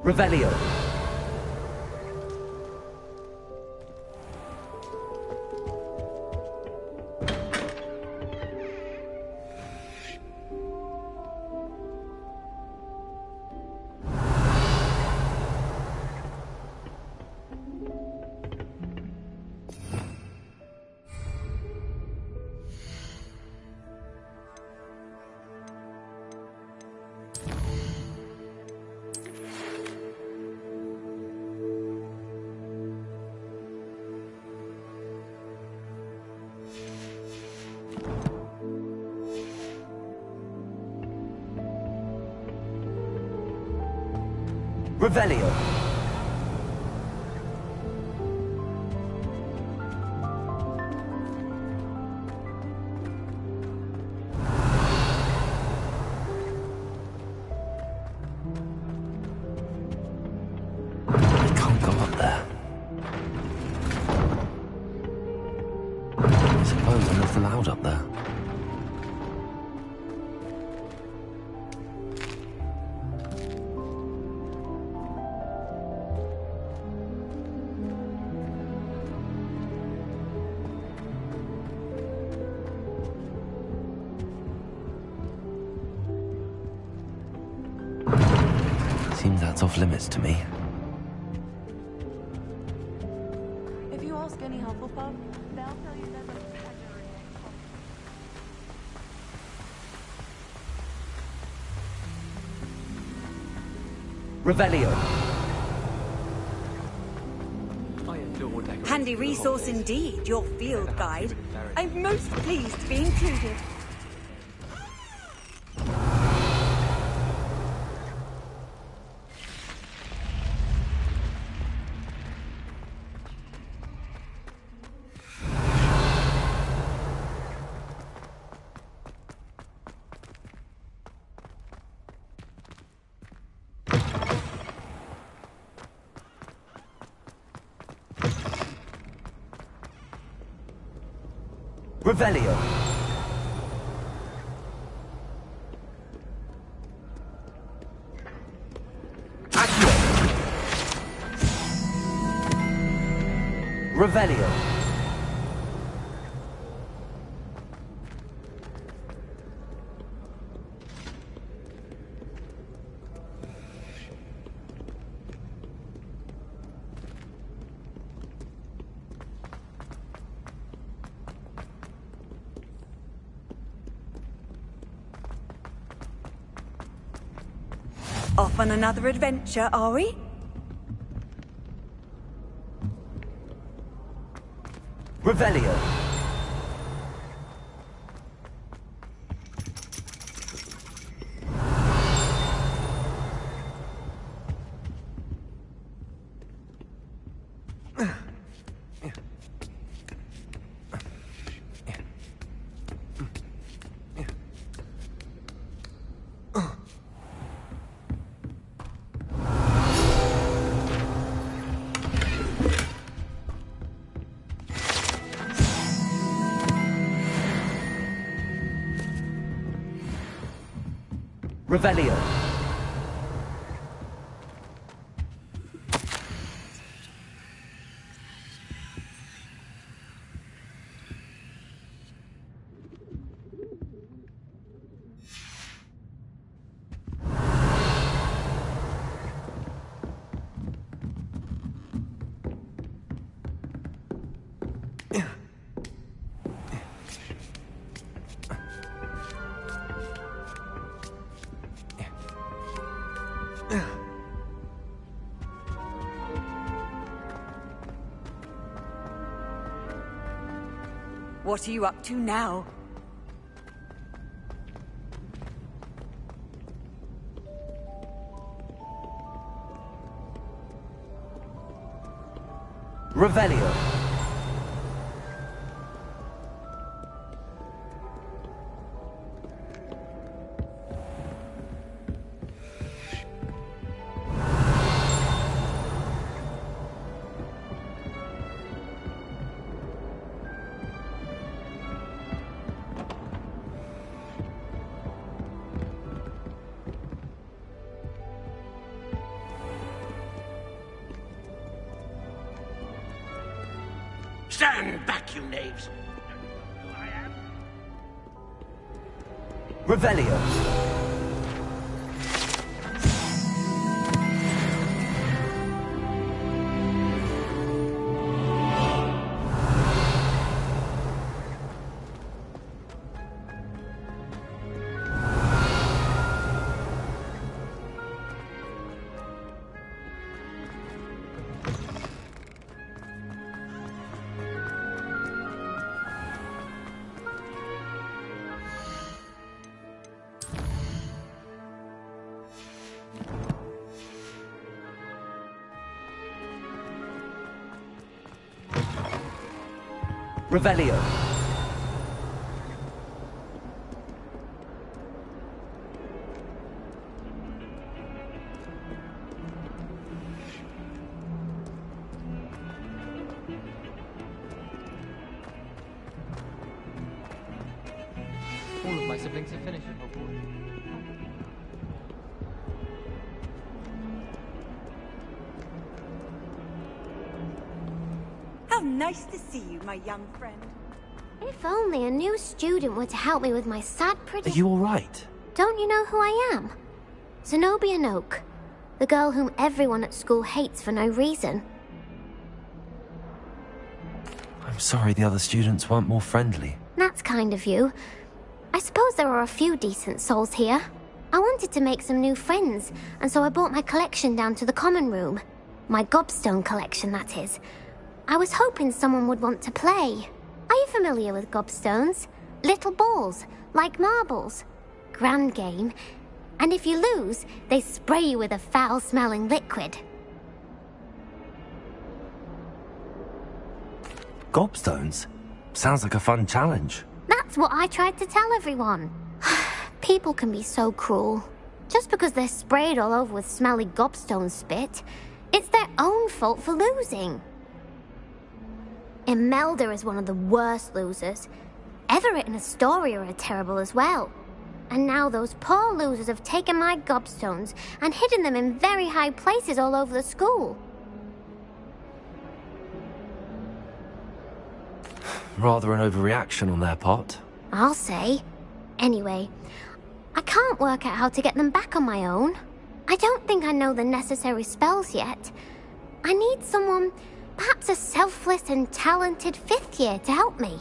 Revelio. Revelio. I can't go up there. I suppose I'm not allowed up there. Seems that's off limits to me. If you ask any Hufflepuff, they'll tell you there's a badger in Revelio. Handy resource indeed, your field guide. I'm most pleased to be included. Revelio. Accio. Revelio. Off on another adventure, are we? Revelio. Revelio. What are you up to now? Revelio. Stand back, you knaves! Revelio. Revelio. All of my siblings have finished at Hogwarts. How nice to see you, my young friend. If only a new student were to help me with my sad Are you alright? Don't you know who I am? Zenobia Noak, the girl whom everyone at school hates for no reason. I'm sorry the other students weren't more friendly. That's kind of you. I suppose there are a few decent souls here. I wanted to make some new friends, and so I brought my collection down to the common room. My gobstone collection, that is. I was hoping someone would want to play. Are you familiar with gobstones? Little balls, like marbles. Grand game. And if you lose, they spray you with a foul-smelling liquid. Gobstones? Sounds like a fun challenge. That's what I tried to tell everyone. People can be so cruel. Just because they're sprayed all over with smelly gobstone spit, it's their own fault for losing. Imelda is one of the worst losers. Everett and Astoria are terrible as well. And now those poor losers have taken my gobstones and hidden them in very high places all over the school. Rather an overreaction on their part. I'll say. Anyway, I can't work out how to get them back on my own. I don't think I know the necessary spells yet. I need someone, perhaps a selfless and talented fifth year to help me.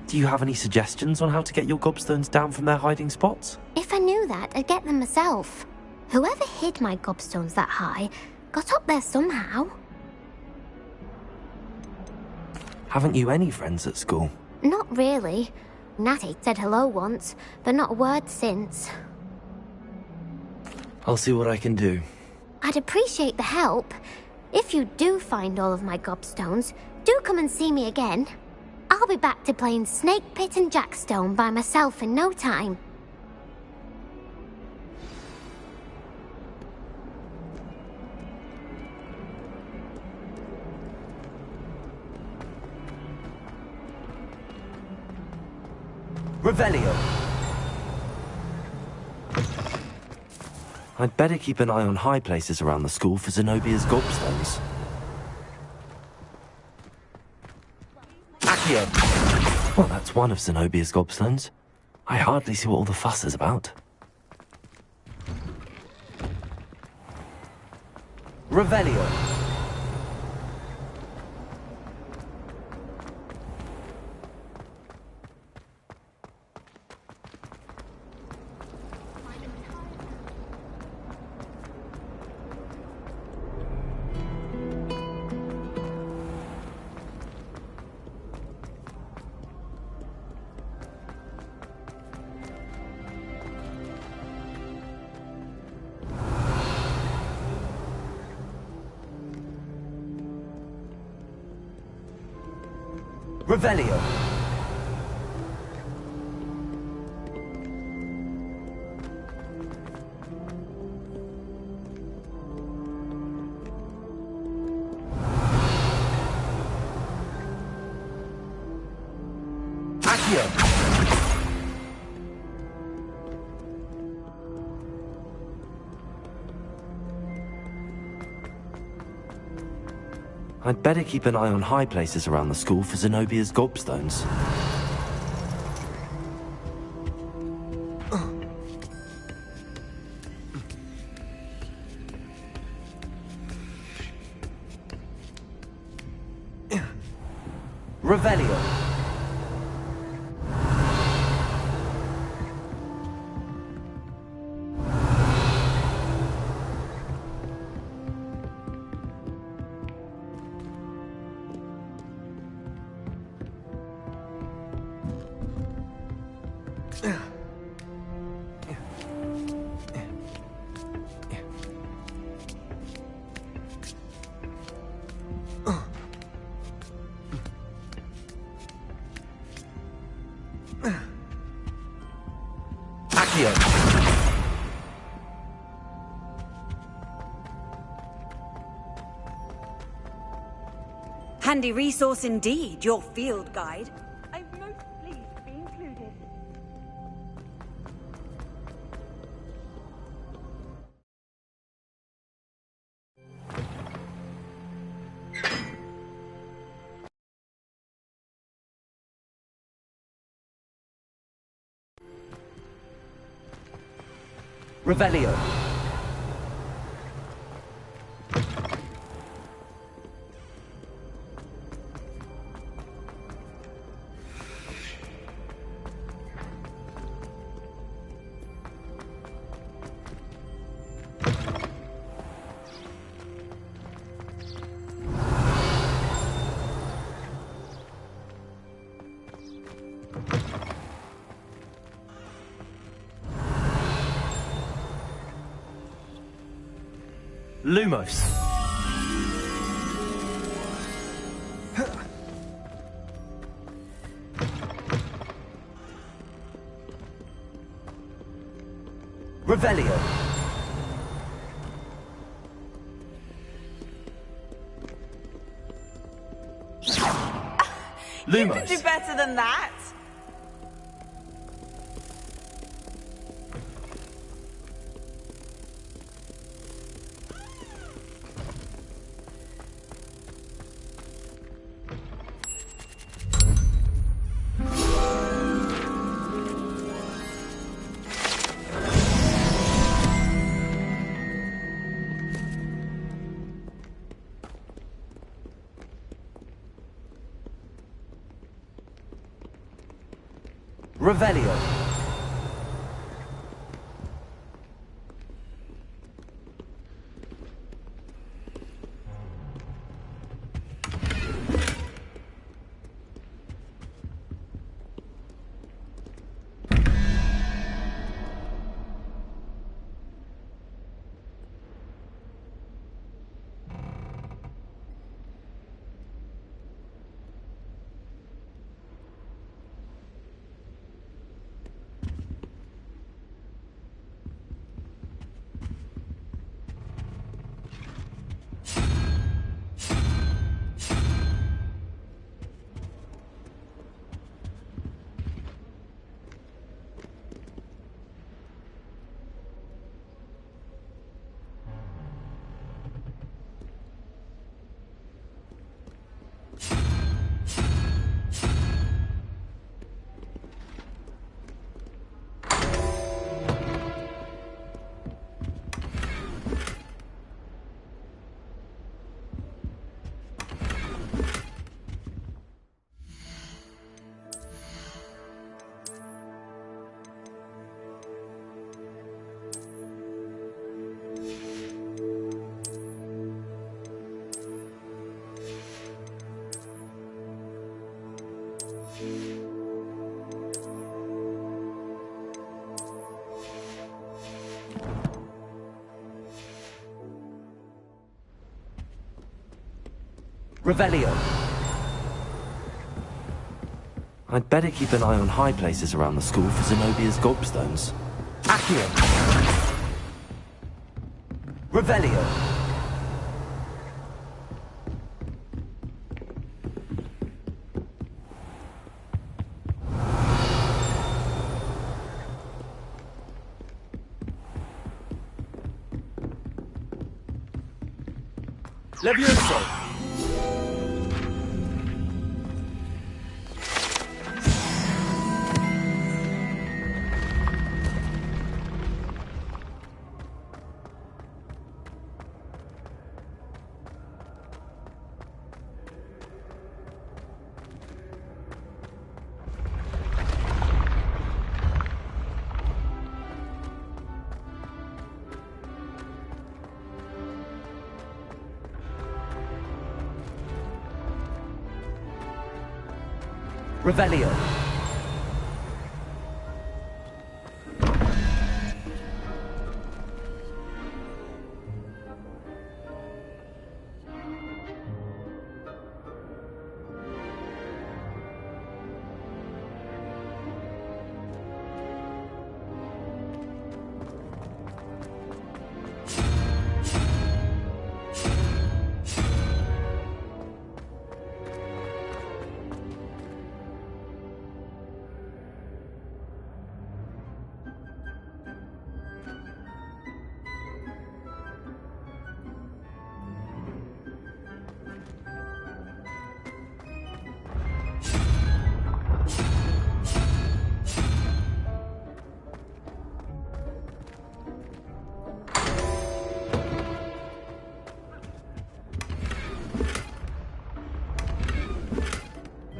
Do you have any suggestions on how to get your gobstones down from their hiding spots? If I knew that, I'd get them myself. Whoever hid my gobstones that high got up there somehow. Haven't you any friends at school? Not really. Natty said hello once, but not a word since. I'll see what I can do. I'd appreciate the help. If you do find all of my gobstones, do come and see me again. I'll be back to playing Snake Pit and Jackstone by myself in no time. Revelio. I'd better keep an eye on high places around the school for Zenobia's gobstones. Accio. Well, that's one of Zenobia's gobstones. I hardly see what all the fuss is about. Revelio. Revelio. Accio. I'd better keep an eye on high places around the school for Zenobia's gobstones. Revelio. Accio. Handy resource indeed, your field guide. I'm most pleased to be included. Revelio. Lumos. Revelio. You could do better than that. Revelio. Revelio. I'd better keep an eye on high places around the school for Zenobia's gobstones. Accio. Revelio. Levioso. Revelio.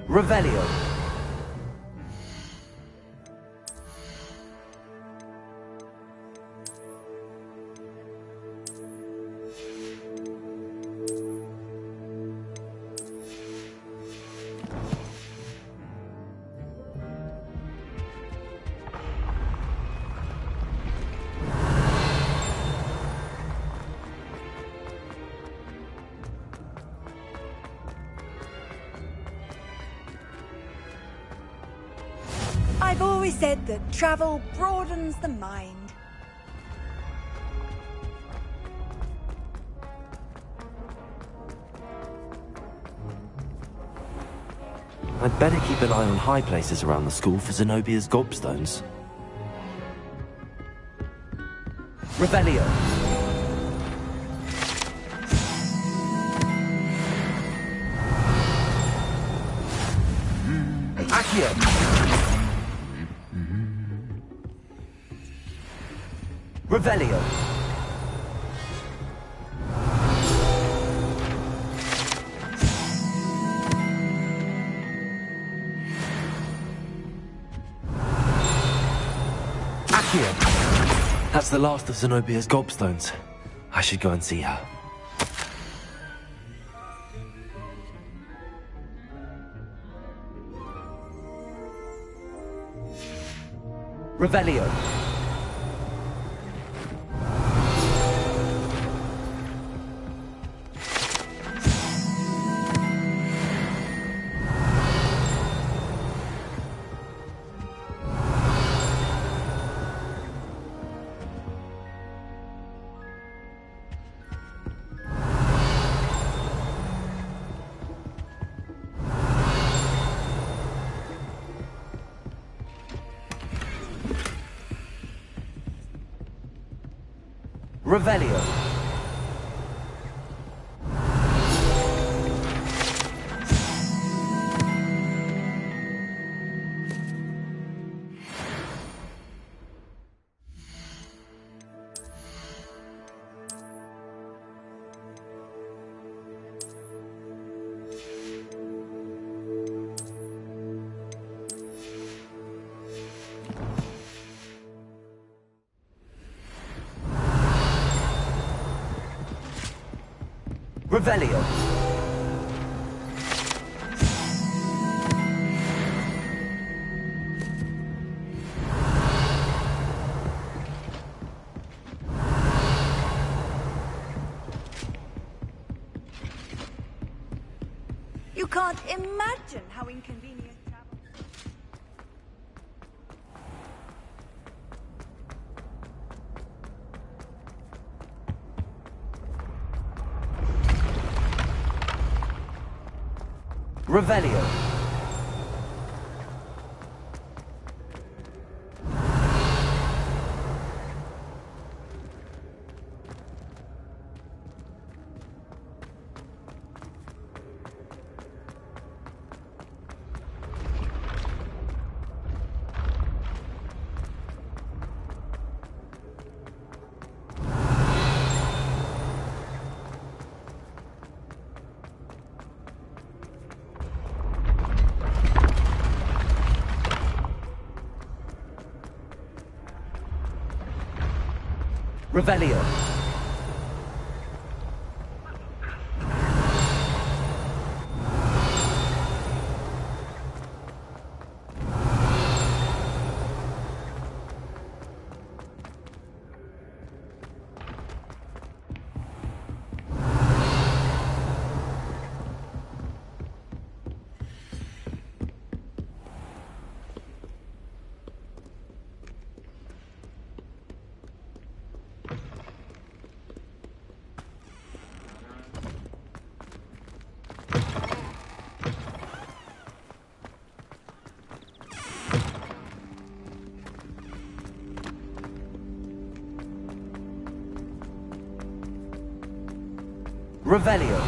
Revelio. I've always said that travel broadens the mind. I'd better keep an eye on high places around the school for Zenobia's gobstones. Revelio. Accio. Revelio. Accio. That's the last of Zenobia's gobstones. I should go and see her. Revelio. Revelio. Revelio. You can't imagine how inconvenient travel. Revelio. Revelio. Revelio.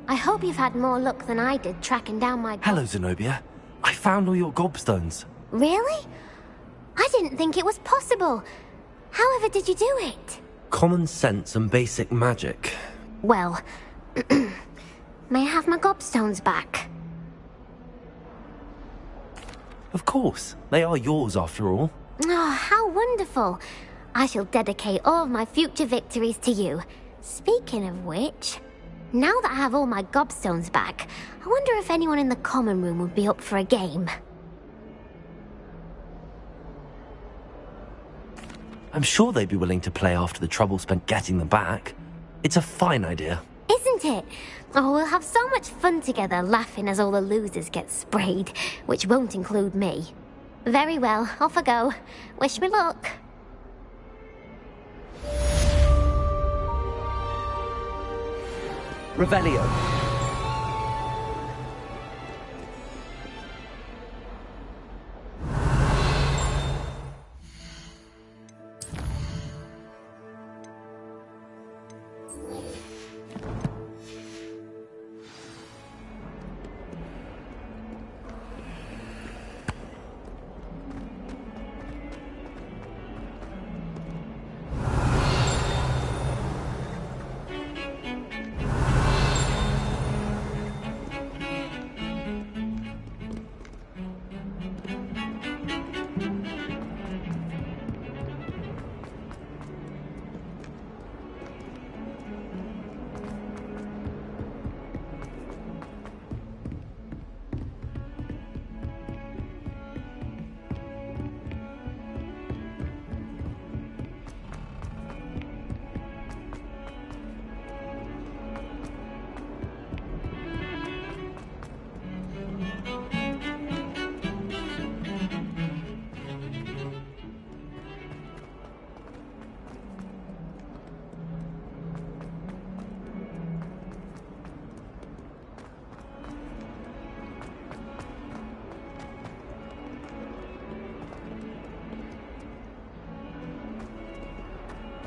I hope you've had more luck than I did tracking down my... Hello, Zenobia. I found all your gobstones. Really? I didn't think it was possible. However did you do it? Common sense and basic magic. Well, may I have my gobstones back? Of course. They are yours, after all. Oh, how wonderful. I shall dedicate all of my future victories to you. Speaking of which, now that I have all my gobstones back, I wonder if anyone in the common room would be up for a game. I'm sure they'd be willing to play after the trouble spent getting them back. It's a fine idea. Isn't it? Oh, we'll have so much fun together, laughing as all the losers get sprayed, which won't include me. Very well, off I go. Wish me luck. Revelio.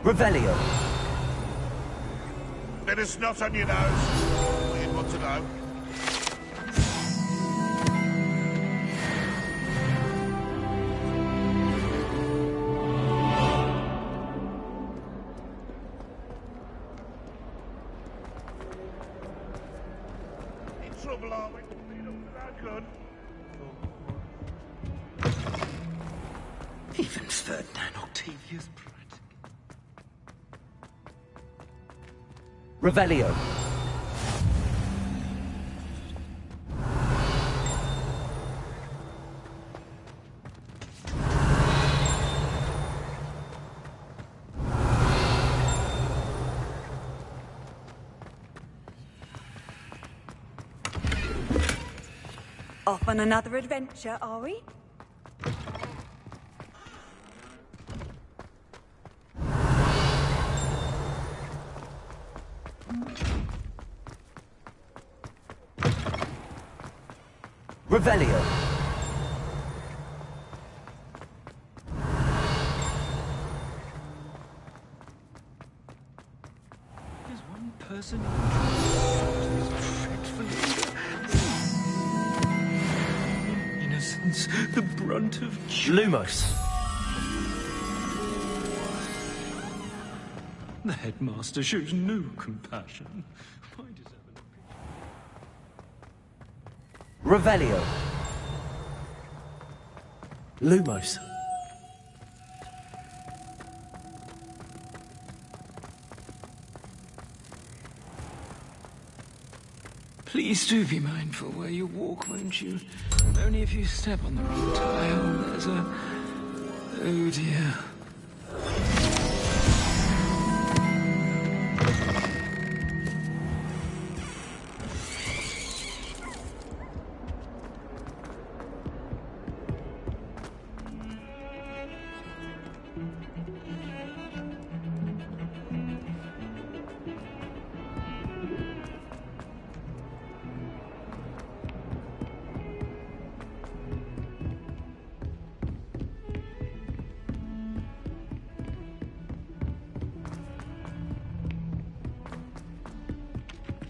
Revelio. Bit of snot on your nose. We'd want to know. In trouble, are we? Being up to that good. Even Ferdinand Octavius Pratt. Revelio. Off on another adventure, are we? Revelio. There's one person who dreadfully. Innocence, the brunt of Lumos. The headmaster shows no compassion. Why does Revelio. Lumos. Please do be mindful where you walk, won't you? Only if you step on the wrong tile, there's a... Oh dear.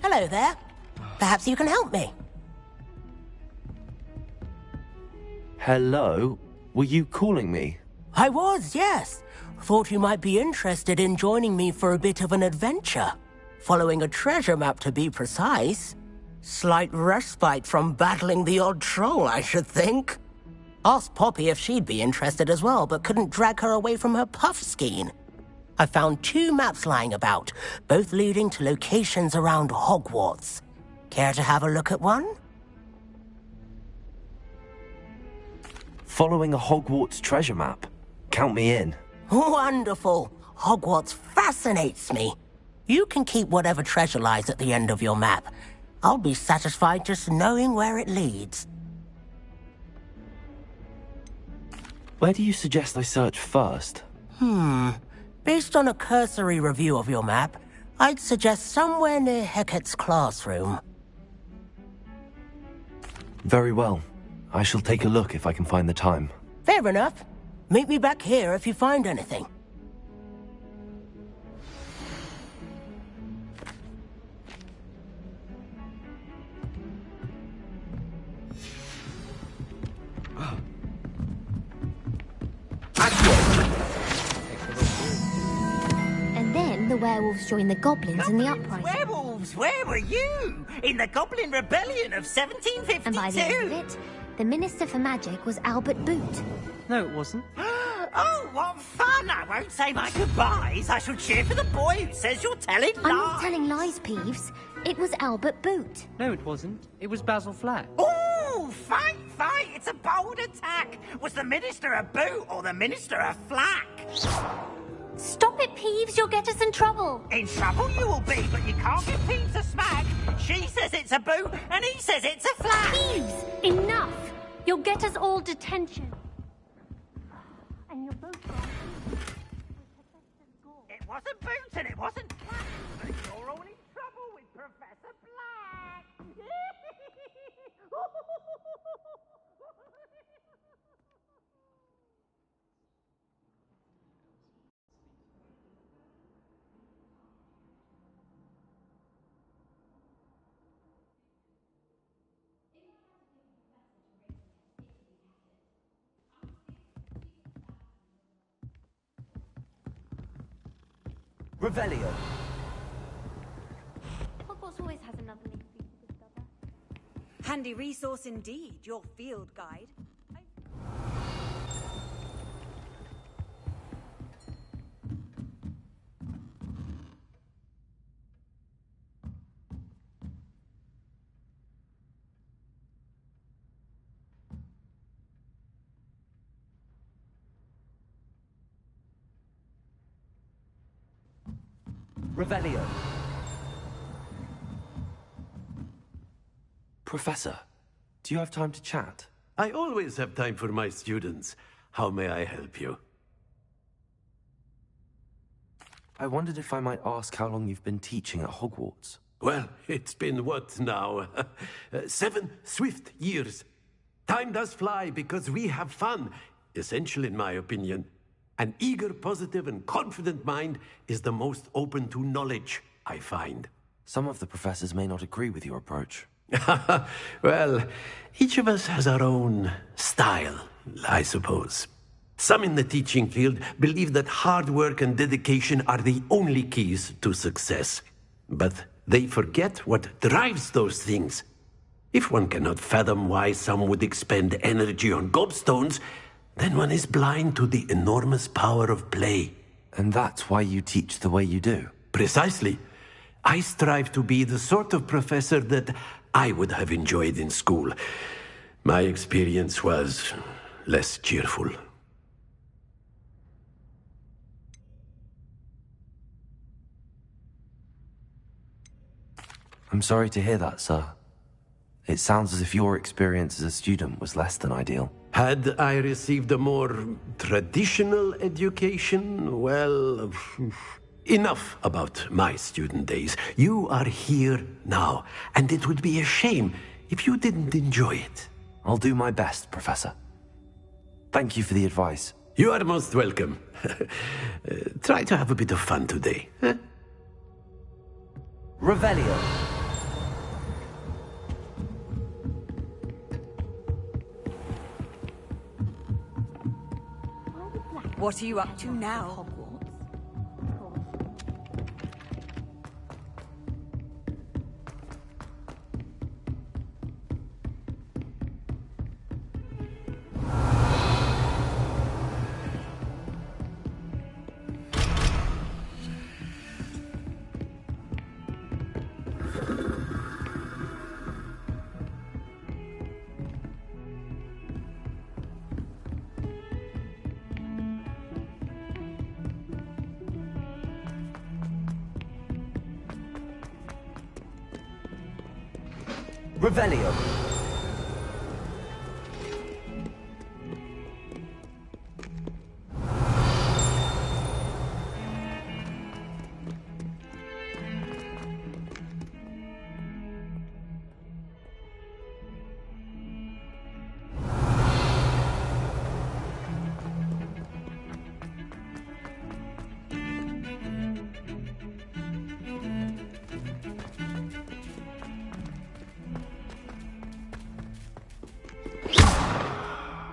Hello there. Perhaps you can help me. Hello? Were you calling me? I was, yes. Thought you might be interested in joining me for a bit of an adventure. Following a treasure map, to be precise. Slight respite from battling the odd troll, I should think. Asked Poppy if she'd be interested as well, but couldn't drag her away from her puff skein. I found 2 maps lying about, both leading to locations around Hogwarts. Care to have a look at one? Following a Hogwarts treasure map? Count me in. Wonderful. Hogwarts fascinates me. You can keep whatever treasure lies at the end of your map. I'll be satisfied just knowing where it leads. Where do you suggest I search first? Based on a cursory review of your map, I'd suggest somewhere near Hecat's classroom. Very well. I shall take a look if I can find the time. Fair enough. Meet me back here if you find anything. And then the werewolves joined the goblins in the uprising. Werewolves, where were you? In the Goblin Rebellion of 1752? And by the end of it, the Minister for Magic was Albert Boot. No, it wasn't. Oh, what fun! I won't say my goodbyes. I shall cheer for the boy who says you're telling lies. I'm not telling lies, Peeves. It was Albert Boot. No, it wasn't. It was Basil Flack. Ooh, fight, fight! It's a bold attack. Was the Minister a boot or the Minister a flack? Stop it, Peeves. You'll get us in trouble. In trouble you will be, but you can't give Peeves a smack. She says it's a boot, and he says it's a flack. Peeves, enough. You'll get us all detention. And you're both wrong. It wasn't boot and it wasn't flack, but you're all in trouble with Professor Black. Revelio. Hogwarts always has another new thing to discover. Handy resource indeed, your field guide. Revelio. Professor, do you have time to chat? I always have time for my students. How may I help you? I wondered if I might ask how long you've been teaching at Hogwarts. Well, it's been what now? 7 swift years. Time does fly because we have fun. Essential in my opinion. An eager, positive, and confident mind is the most open to knowledge, I find. Some of the professors may not agree with your approach. Well, each of us has our own style, I suppose. Some in the teaching field believe that hard work and dedication are the only keys to success. But they forget what drives those things. If one cannot fathom why some would expend energy on gobstones, then one is blind to the enormous power of play. And that's why you teach the way you do? Precisely. I strive to be the sort of professor that I would have enjoyed in school. My experience was less cheerful. I'm sorry to hear that, sir. It sounds as if your experience as a student was less than ideal. Had I received a more traditional education, well, enough about my student days. You are here now, and it would be a shame if you didn't enjoy it. I'll do my best, Professor. Thank you for the advice. You are most welcome. Try to have a bit of fun today. Huh? Revelio. What are you up to now? Revelio.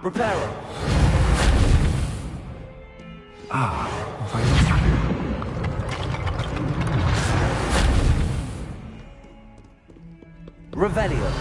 Reparo. Revelio.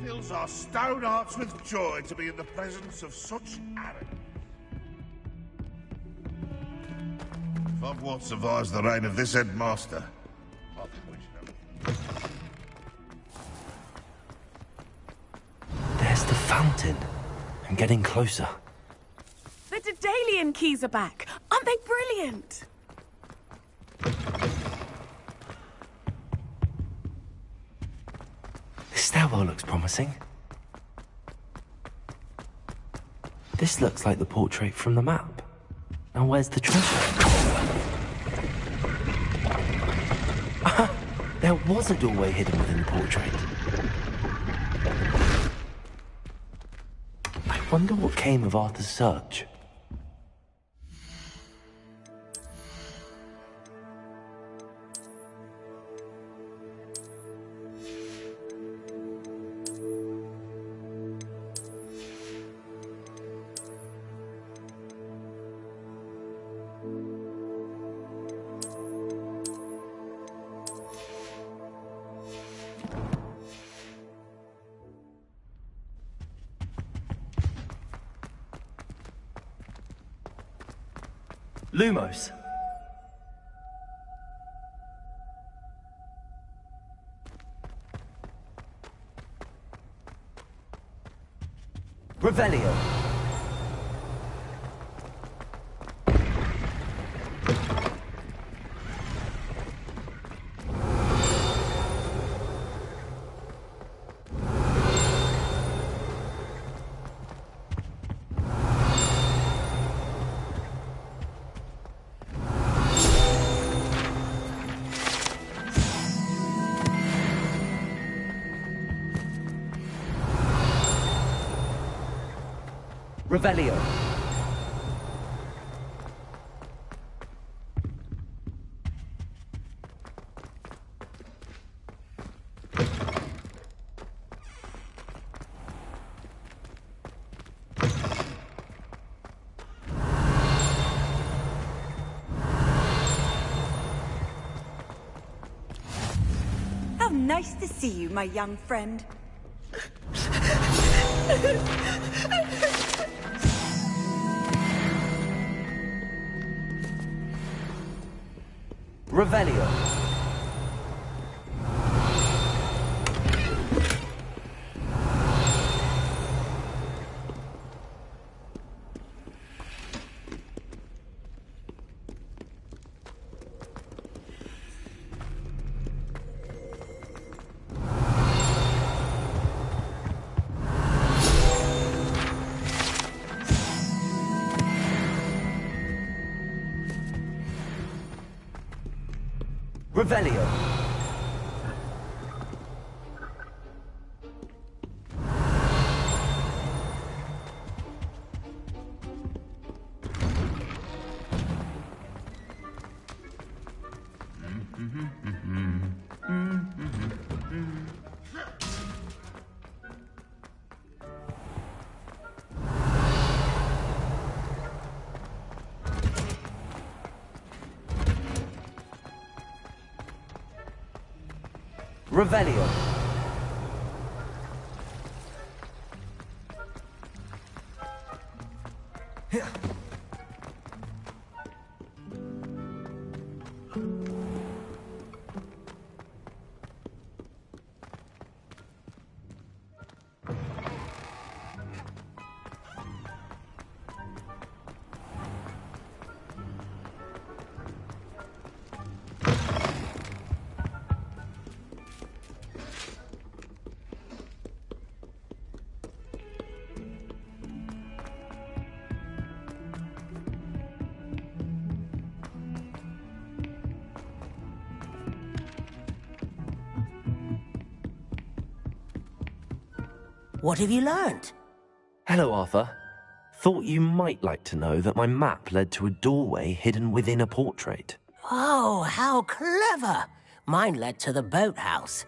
Fills our stone hearts with joy to be in the presence of such arrogance. If Hogwarts survives the reign of this headmaster, I think we should have... There's the fountain. I'm getting closer. The Daedalian keys are back. Aren't they brilliant? This stairwell looks promising. This looks like the portrait from the map. Now where's the treasure? There was a doorway hidden within the portrait. I wonder what came of Arthur's search. Lumos. Revelio. Revelio. How nice to see you, my young friend. Revelio. Revelio. Revelio. What have you learned? Hello, Arthur. Thought you might like to know that my map led to a doorway hidden within a portrait. Oh, how clever! Mine led to the boathouse.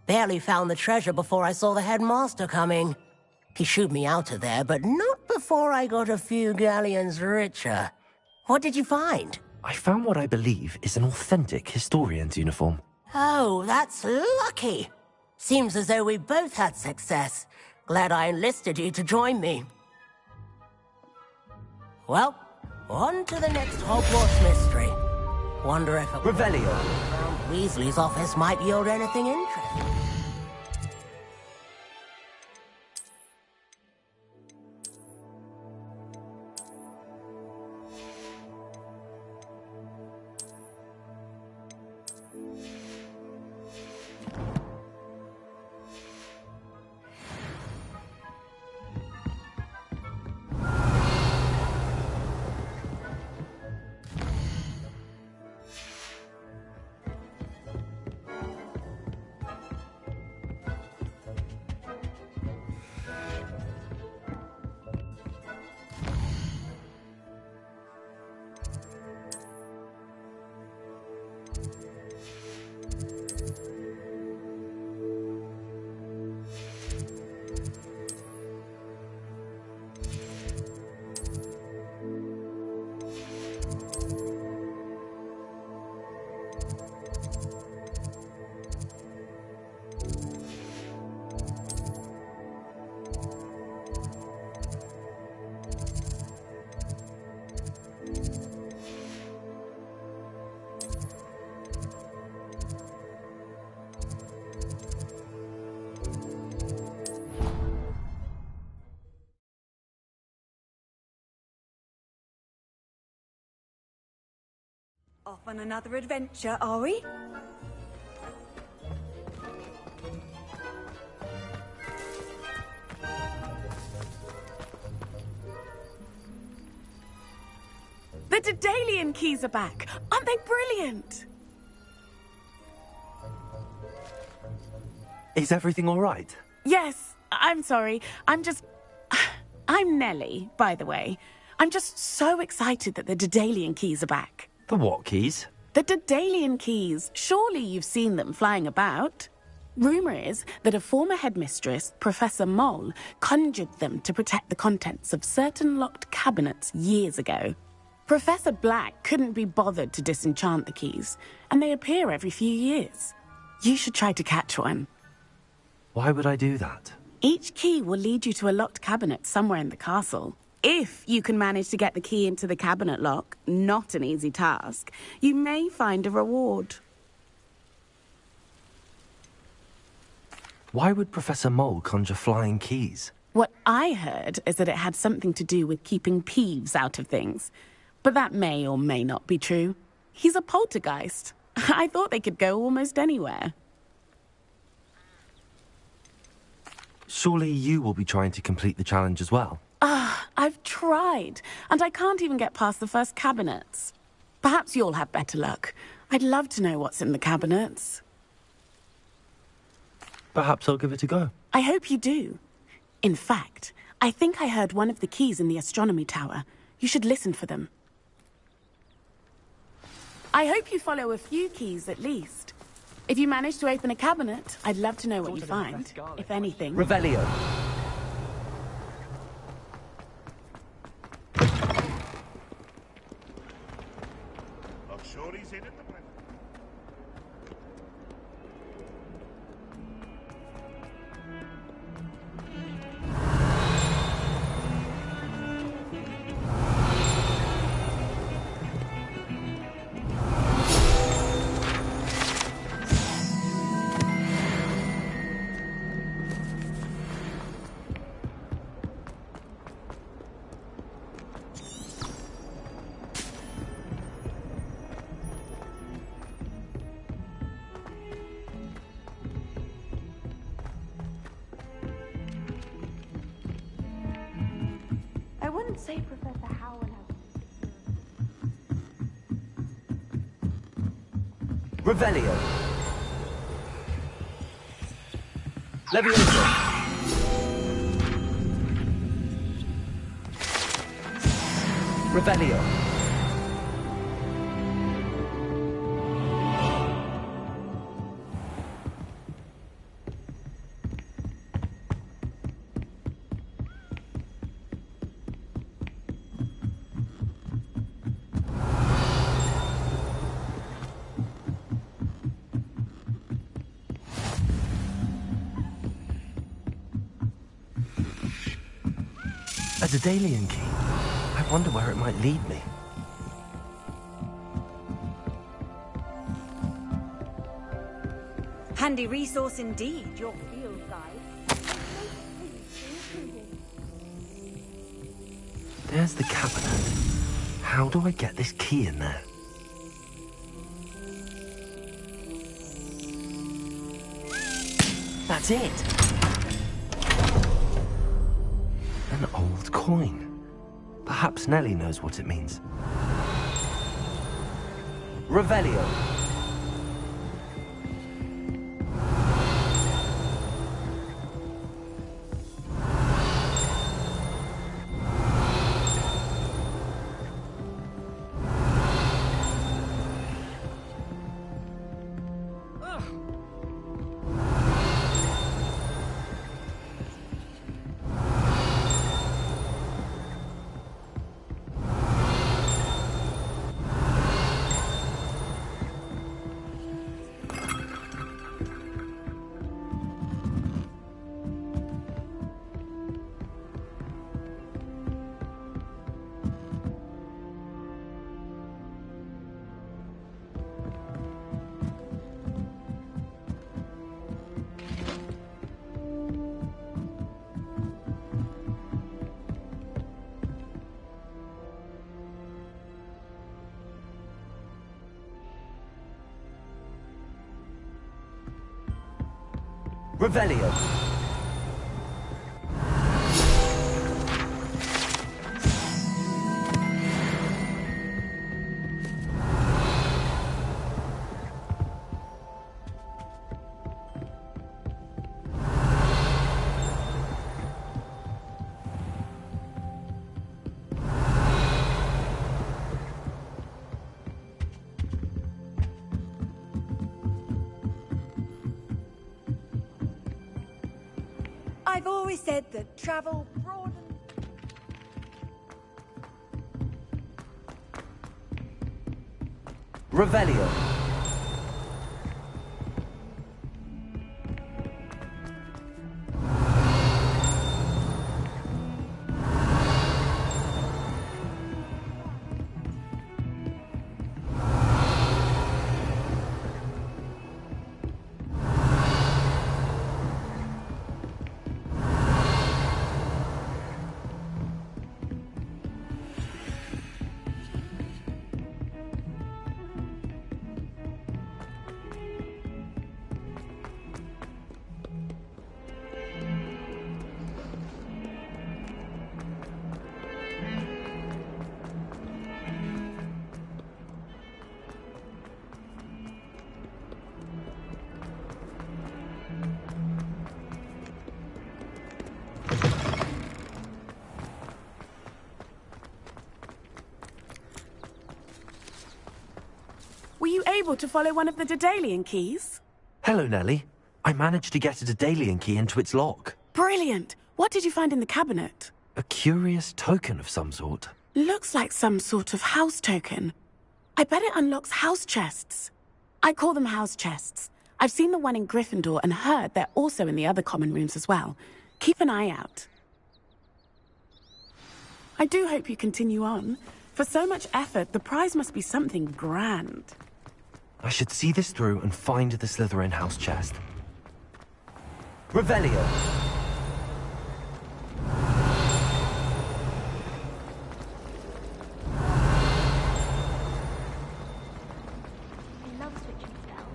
Barely found the treasure before I saw the headmaster coming. He shooed me out of there, but not before I got a few galleons richer. What did you find? I found what I believe is an authentic historian's uniform. Oh, that's lucky. Seems as though we both had success. Glad I enlisted you to join me. Well, on to the next Hogwarts mystery. Wonder if Revelio. Weasley's office might yield anything interesting. Off on another adventure, are we? The Daedalian keys are back. Aren't they brilliant? Is everything all right? Yes, I'm sorry. I'm Nellie, by the way. I'm just so excited that the Daedalian keys are back. The what keys? The Daedalian keys. Surely you've seen them flying about. Rumour is that a former headmistress, Professor Mole, conjured them to protect the contents of certain locked cabinets years ago. Professor Black couldn't be bothered to disenchant the keys, and they appear every few years. You should try to catch one. Why would I do that? Each key will lead you to a locked cabinet somewhere in the castle. If you can manage to get the key into the cabinet lock, not an easy task, you may find a reward. Why would Professor Mole conjure flying keys? What I heard is that it had something to do with keeping Peeves out of things. But that may or may not be true. He's a poltergeist. I thought they could go almost anywhere. Surely you will be trying to complete the challenge as well. I've tried, and I can't even get past the first cabinets. Perhaps you'll have better luck. I'd love to know what's in the cabinets. Perhaps I'll give it a go. I hope you do. In fact, I think I heard one of the keys in the astronomy tower. You should listen for them. I hope you follow a few keys at least. If you manage to open a cabinet, I'd love to know what you find, if anything. Revelio. Not sure he's in at the moment. I wouldn't say Professor Howard has... Revelio. Leviosa. Revelio. A Daedalian key. I wonder where it might lead me. Handy resource indeed, your field guide. There's the cabinet. How do I get this key in there? That's it. An old coin. Perhaps Nellie knows what it means. Revelio. Revelio. I've always said that travel broadens... Revelio. able to follow one of the Daedalian keys? Hello, Nellie. I managed to get a Daedalian key into its lock. Brilliant! What did you find in the cabinet? A curious token of some sort. Looks like some sort of house token. I bet it unlocks house chests. I call them house chests. I've seen the one in Gryffindor and heard they're also in the other common rooms as well. Keep an eye out. I do hope you continue on. For so much effort, the prize must be something grand. I should see this through and find the Slytherin house chest. Revelio. I love switching spells.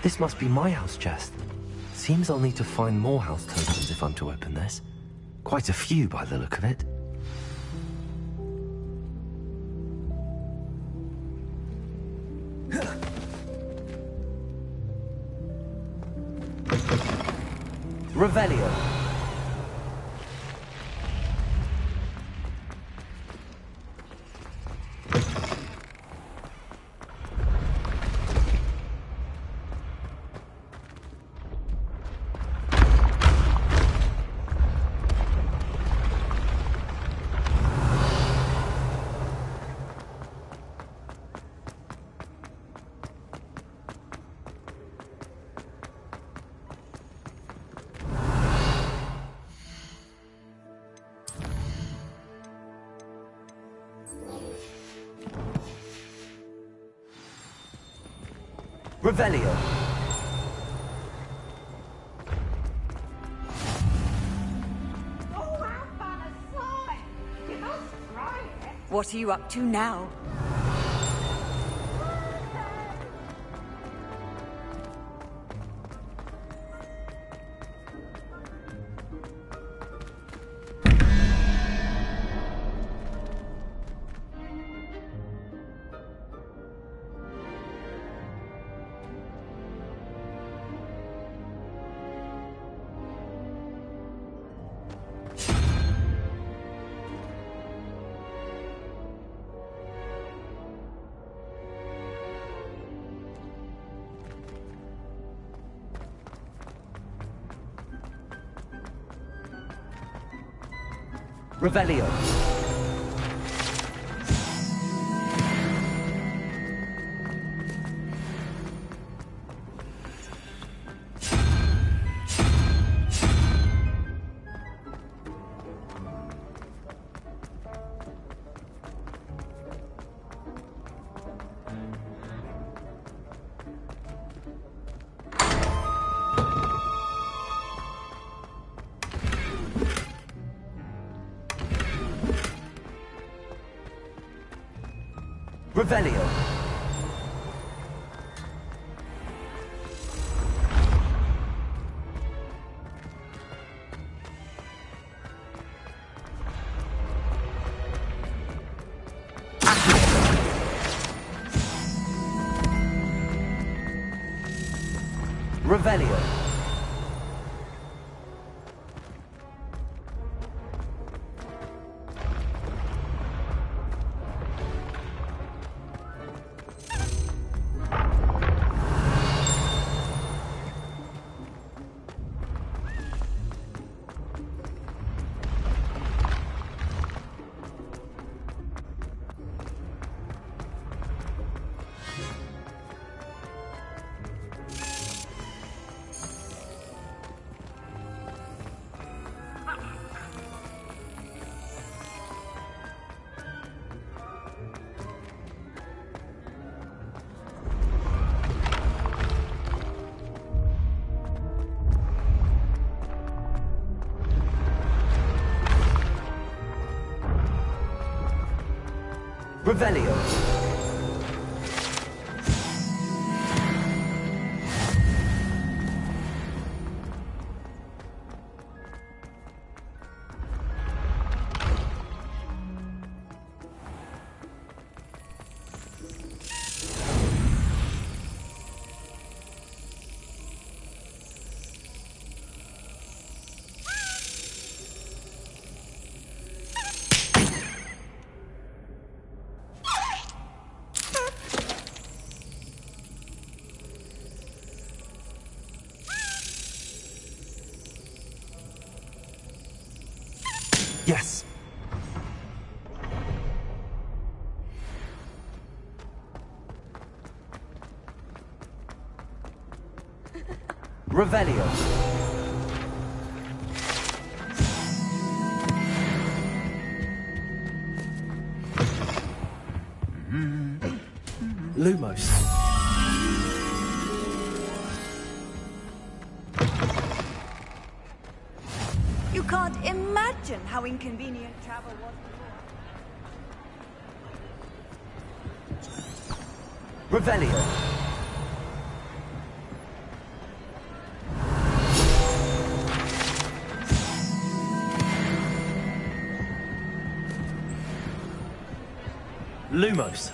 This must be my house chest. Seems I'll need to find more house tokens if I'm to open this. Quite a few by the look of it. Revelio. Revelio. What are you up to now? Revelio. Revelio. Revelio. Revelio. Yes. Revelio. Lumos. You can't imagine how inconvenient travel was before. Revelio. Lumos.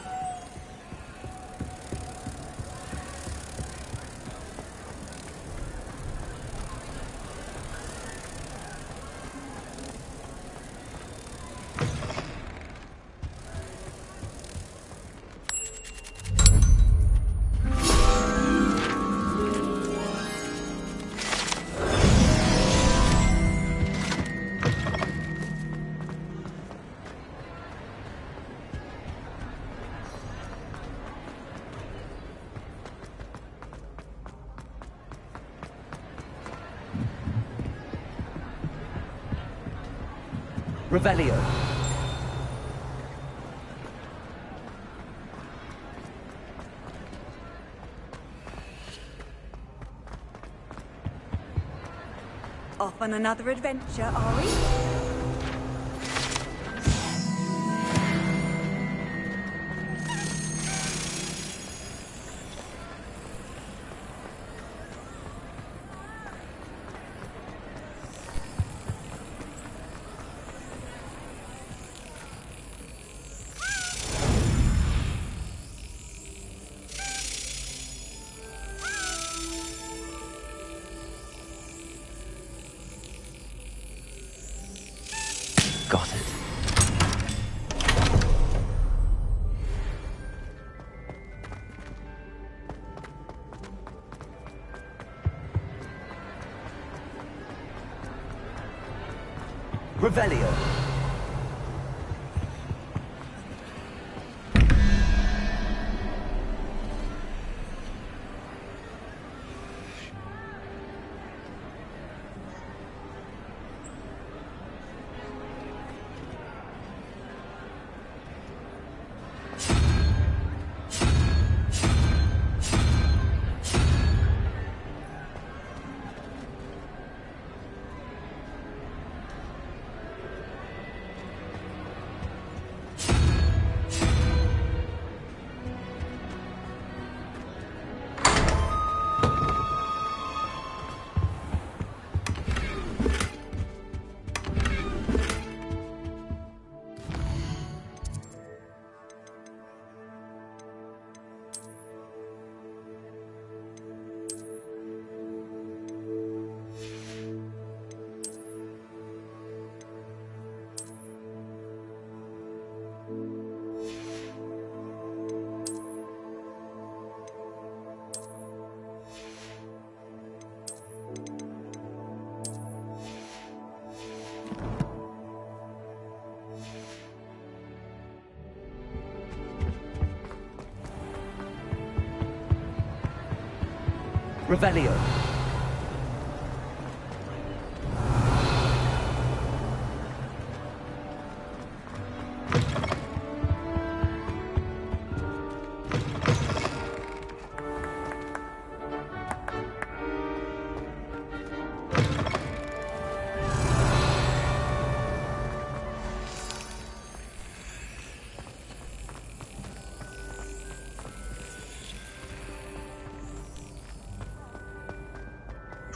Revelio. Off on another adventure, are we? Got it. Revelio. Revelio.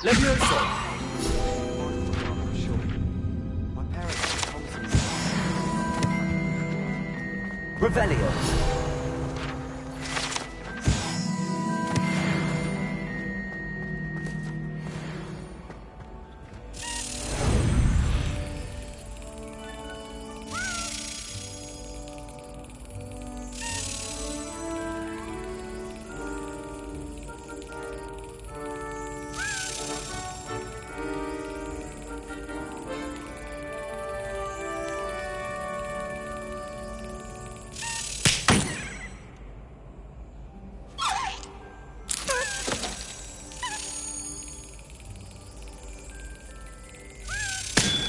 Levioso! My parents told me. Revelio!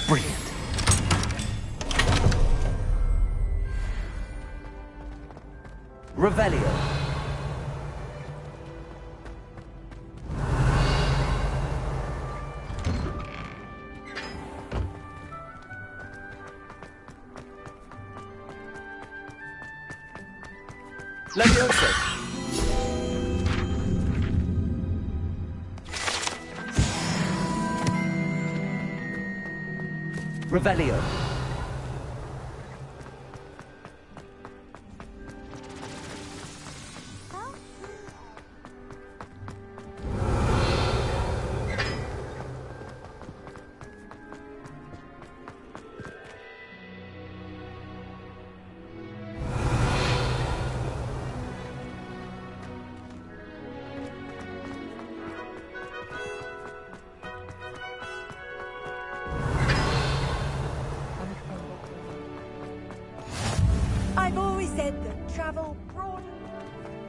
Brilliant. Revelio! Levioso! Revelio! I've always said that travel broad.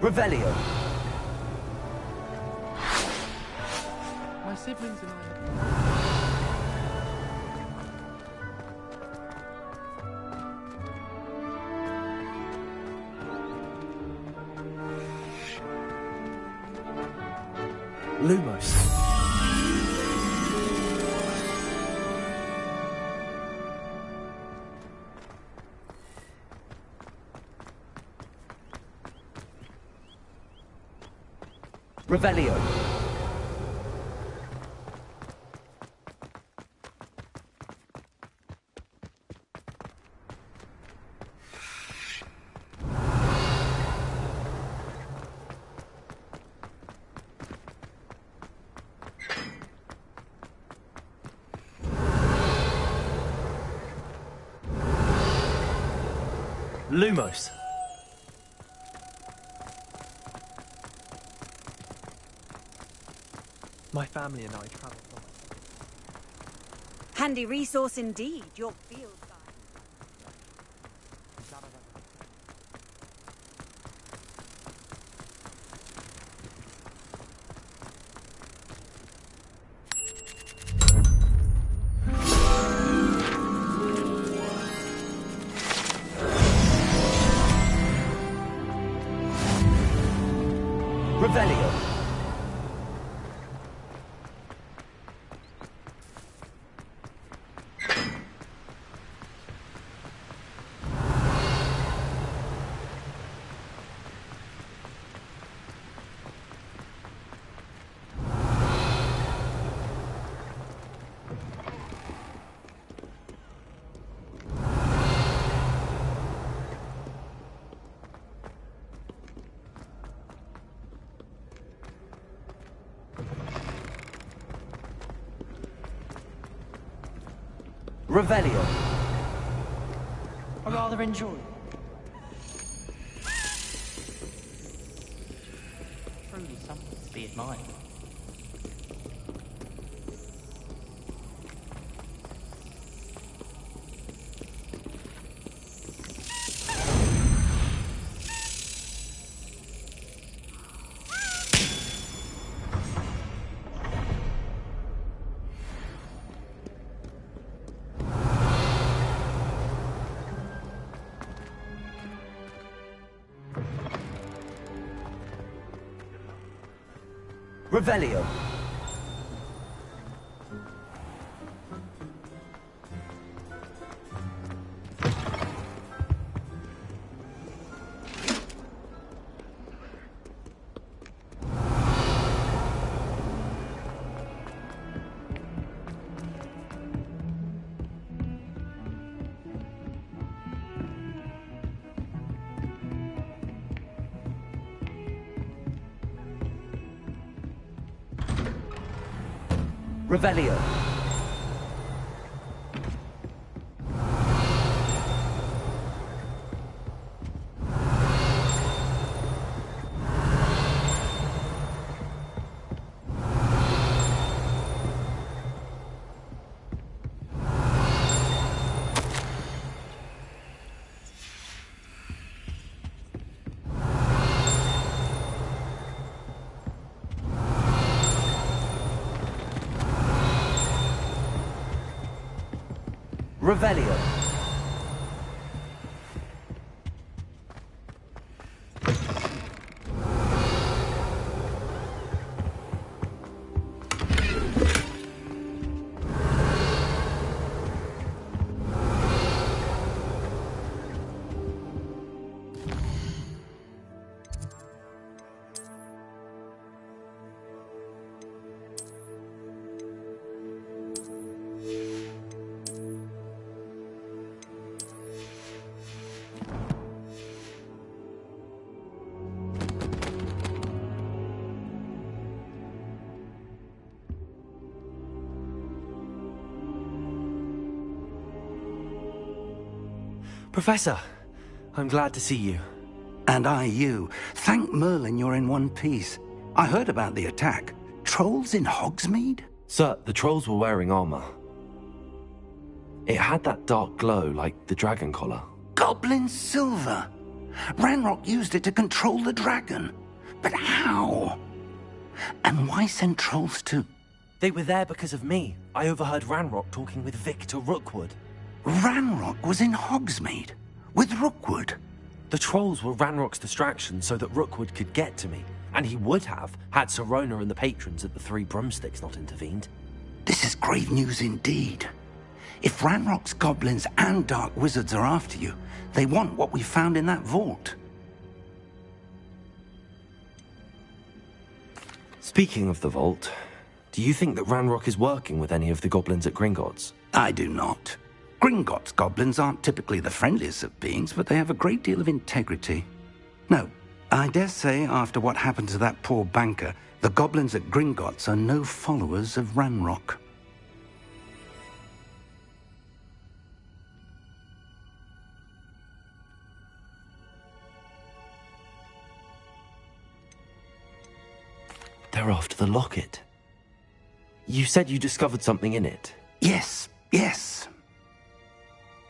Revelio! My siblings and I. Lumos. Revelio! Lumos. My family and I travel from. Handy resource indeed, your field guide. Revelio! Revelio! I rather enjoy. Truly something to be admired. Revelio! Revelio. Revelio. Professor, I'm glad to see you. And I you. Thank Merlin you're in one piece. I heard about the attack. Trolls in Hogsmeade? Sir, the trolls were wearing armor. It had that dark glow like the dragon collar. Goblin silver. Ranrock used it to control the dragon. But how? And why send trolls to... They were there because of me. I overheard Ranrock talking with Victor Rookwood. Ranrock was in Hogsmeade? With Rookwood? The trolls were Ranrock's distraction so that Rookwood could get to me. And he would have, had Sirona and the patrons at the Three Broomsticks not intervened. This is grave news indeed. If Ranrock's goblins and dark wizards are after you, they want what we found in that vault. Speaking of the vault, do you think that Ranrock is working with any of the goblins at Gringotts? I do not. Gringotts goblins aren't typically the friendliest of beings, but they have a great deal of integrity. No, I dare say after what happened to that poor banker, the goblins at Gringotts are no followers of Ranrock. They're after the locket. You said you discovered something in it. Yes.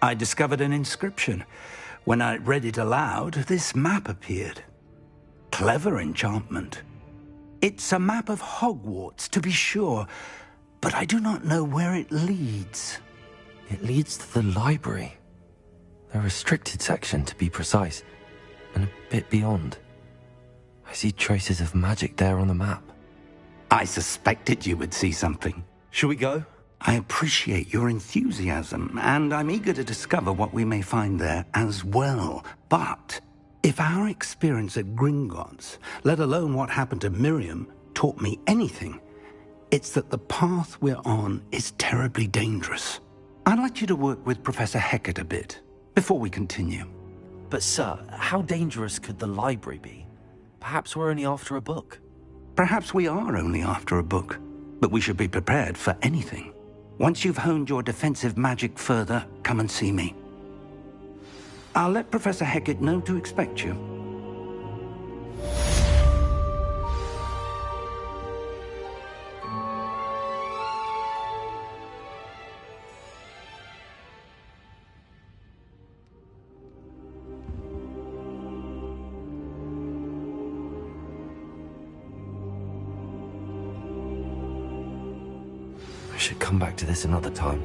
I discovered an inscription. When I read it aloud, this map appeared. Clever enchantment. It's a map of Hogwarts, to be sure, but I do not know where it leads. It leads to the library. The restricted section, to be precise, and a bit beyond. I see traces of magic there on the map. I suspected you would see something. Shall we go? I appreciate your enthusiasm, and I'm eager to discover what we may find there as well. But if our experience at Gringotts, let alone what happened to Miriam, taught me anything, it's that the path we're on is terribly dangerous. I'd like you to work with Professor Hecat a bit before we continue. But sir, how dangerous could the library be? Perhaps we're only after a book. Perhaps we are only after a book, but we should be prepared for anything. Once you've honed your defensive magic further, come and see me. I'll let Professor Hecat know to expect you. I should come back to this another time.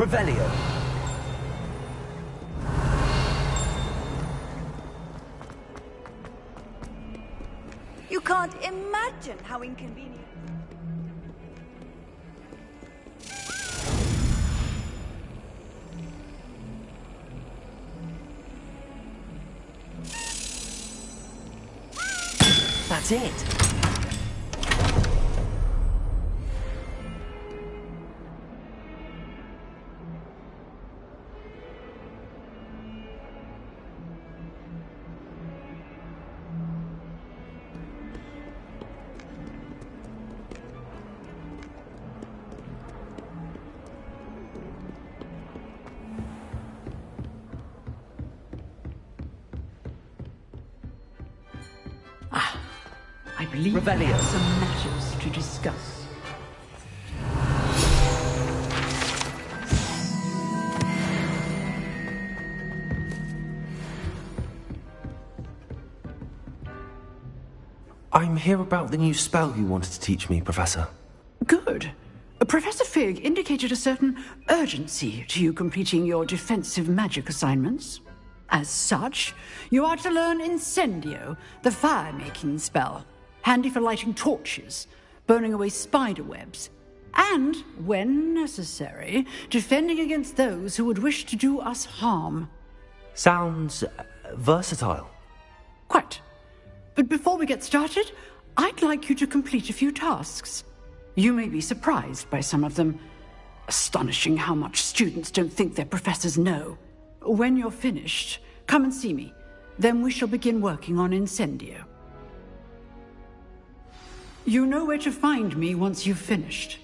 Revelio. You can't imagine how inconvenient. That's it. I believe we Revelio. have some matters to discuss. I'm here about the new spell you wanted to teach me, Professor. Good. Professor Fig indicated a certain urgency to you completing your defensive magic assignments. As such, you are to learn Incendio, the fire-making spell, handy for lighting torches, burning away spider webs, and, when necessary, defending against those who would wish to do us harm. Sounds versatile. Quite. But before we get started, I'd like you to complete a few tasks. You may be surprised by some of them. Astonishing how much students don't think their professors know. When you're finished, come and see me. Then we shall begin working on Incendio. You know where to find me once you've finished.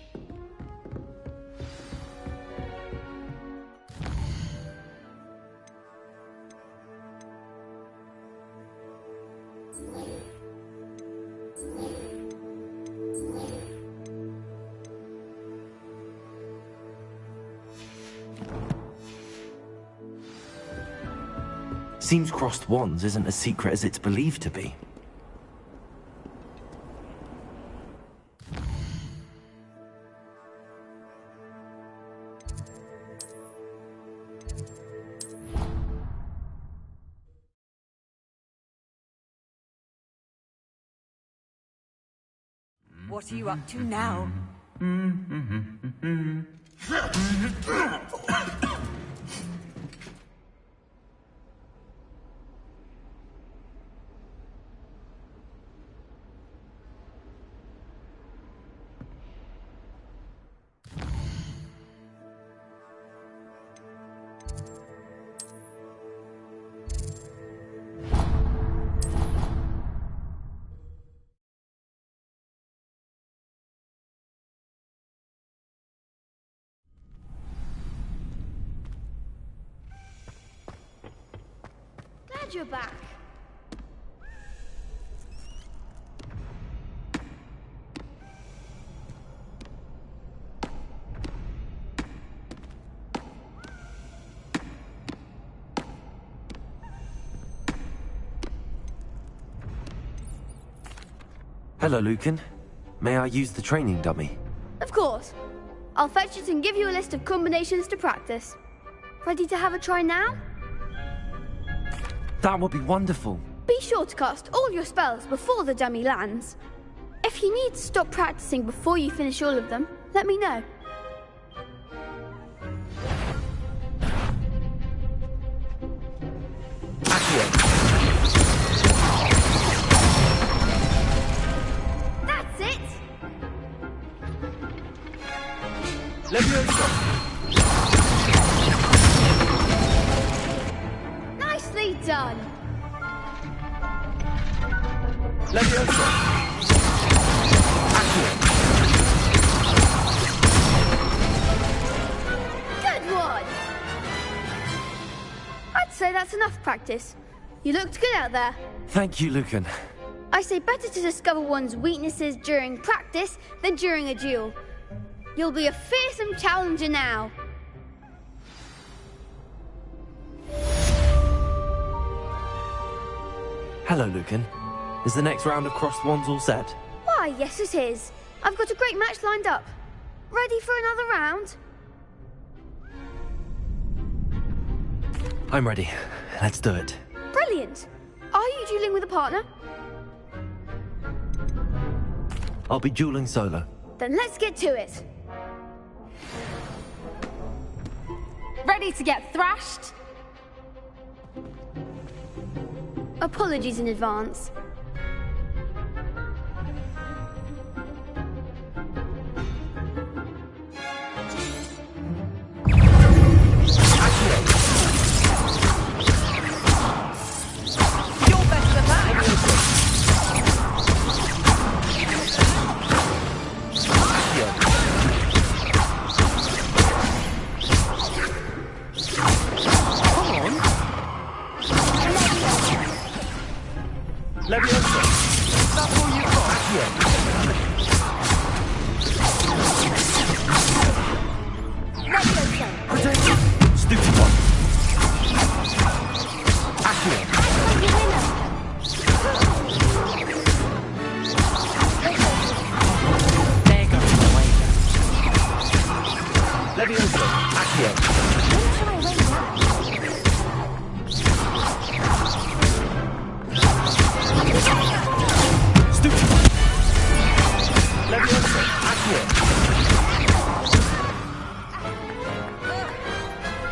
Seems crossed wands isn't as secret as it's believed to be. What are you up to now? Glad you're back. Hello, Lucan. May I use the training dummy? Of course. I'll fetch it and give you a list of combinations to practice. Ready to have a try now? That would be wonderful. Be sure to cast all your spells before the dummy lands. If you need to stop practicing before you finish all of them, let me know. That's it! Nicely done! Good one! I'd say that's enough practice. You looked good out there. Thank you, Lucan. I say better to discover one's weaknesses during practice than during a duel. You'll be a fearsome challenger now. Hello, Lucan. Is the next round of crossed wands all set? Why, yes it is. I've got a great match lined up. Ready for another round? I'm ready. Let's do it. Brilliant! Are you dueling with a partner? I'll be dueling solo. Then let's get to it. Ready to get thrashed? Apologies in advance.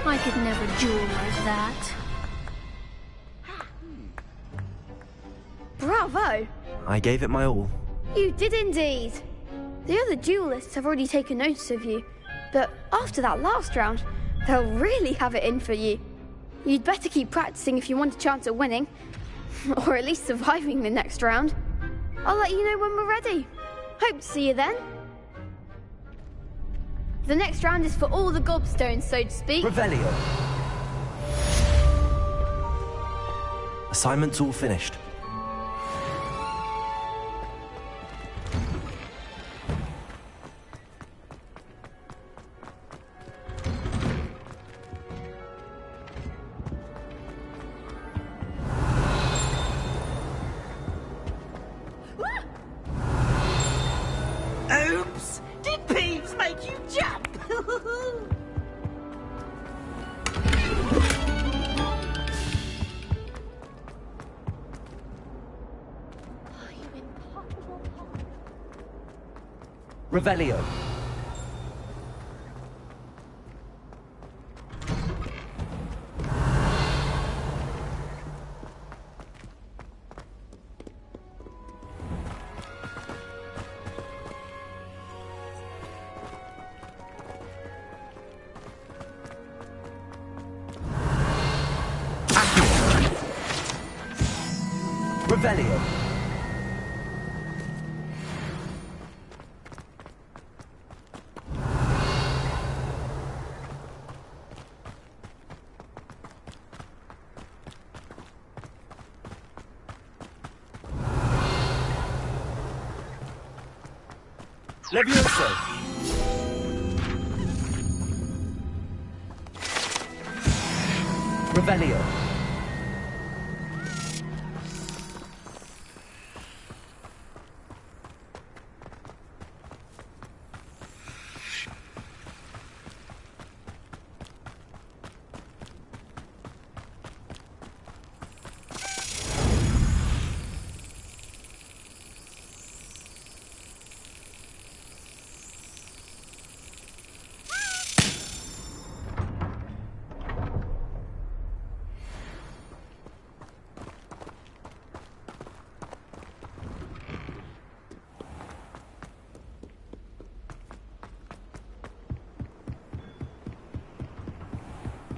I could never duel like that. Bravo! I gave it my all. You did indeed. The other duelists have already taken notice of you, but after that last round, they'll really have it in for you. You'd better keep practicing if you want a chance at winning, or at least surviving the next round. I'll let you know when we're ready. Hope to see you then. The next round is for all the gobstones, so to speak. Revelio. Assignment's all finished. Oops! Did Peeves make you jump? Revelio. Revelio. Levioso. Revelio.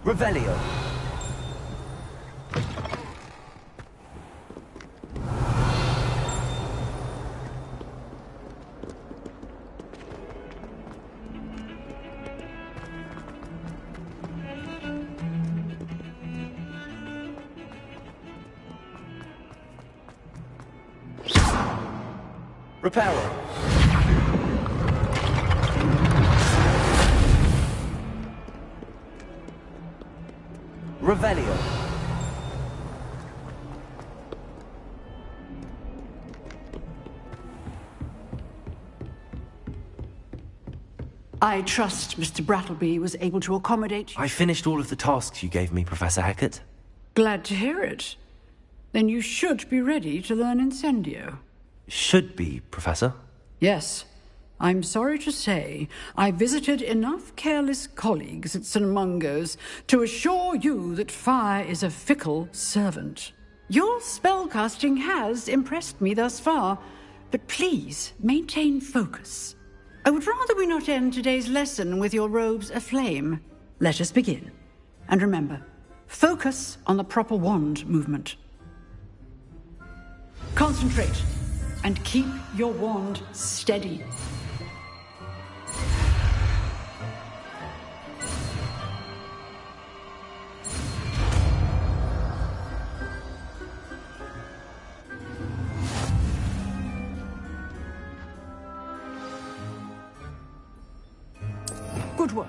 Revelio. Reparo. Revelio. I trust Mr. Brattleby was able to accommodate you. I finished all of the tasks you gave me, Professor Hecat. Glad to hear it. Then you should be ready to learn Incendio. Should be, Professor. Yes. I'm sorry to say, I visited enough careless colleagues at St. Mungo's to assure you that fire is a fickle servant. Your spellcasting has impressed me thus far, but please maintain focus. I would rather we not end today's lesson with your robes aflame. Let us begin. And remember, focus on the proper wand movement. Concentrate, and keep your wand steady. Good work.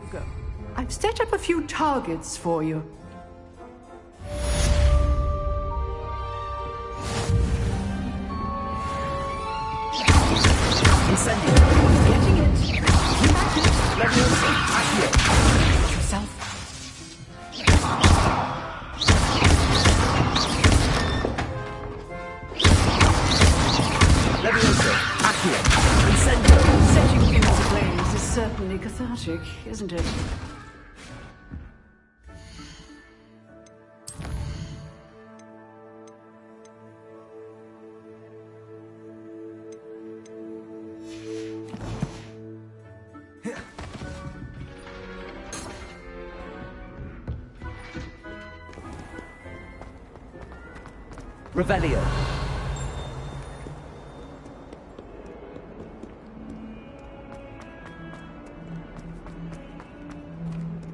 Go. I've set up a few targets for you. Incendio. Getting it. You got it. Leviosa. Accio. Get yourself. Leviosa. Accio. Incendio. Setting things ablaze is certainly cathartic, isn't it? Revelio.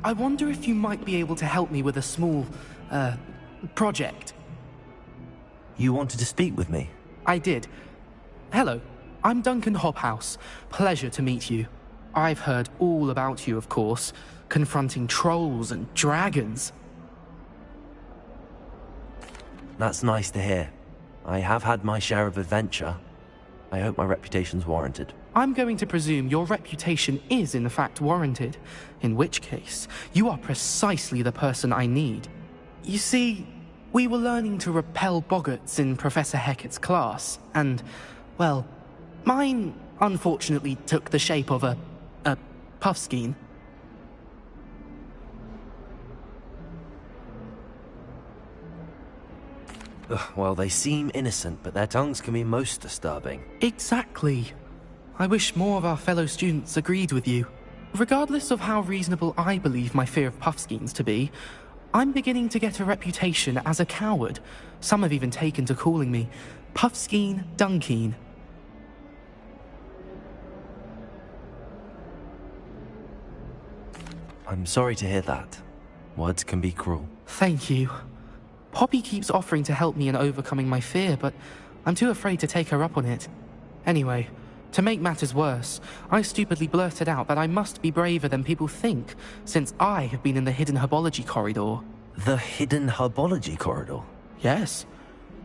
I wonder if you might be able to help me with a small, project. You wanted to speak with me? I did. Hello, I'm Duncan Hobhouse. Pleasure to meet you. I've heard all about you, of course, confronting trolls and dragons. That's nice to hear. I have had my share of adventure. I hope my reputation's warranted. I'm going to presume your reputation is in fact warranted, in which case, you are precisely the person I need. You see, we were learning to repel boggarts in Professor Hecat's class, and, well, mine unfortunately took the shape of a puffskein. Well, they seem innocent, but their tongues can be most disturbing. Exactly. I wish more of our fellow students agreed with you. Regardless of how reasonable I believe my fear of puffskeins to be, I'm beginning to get a reputation as a coward. Some have even taken to calling me Puffskeen Dunkeen. I'm sorry to hear that. Words can be cruel. Thank you. Poppy keeps offering to help me in overcoming my fear, but I'm too afraid to take her up on it. Anyway, to make matters worse, I stupidly blurted out that I must be braver than people think, since I have been in the hidden herbology corridor. The hidden herbology corridor? Yes.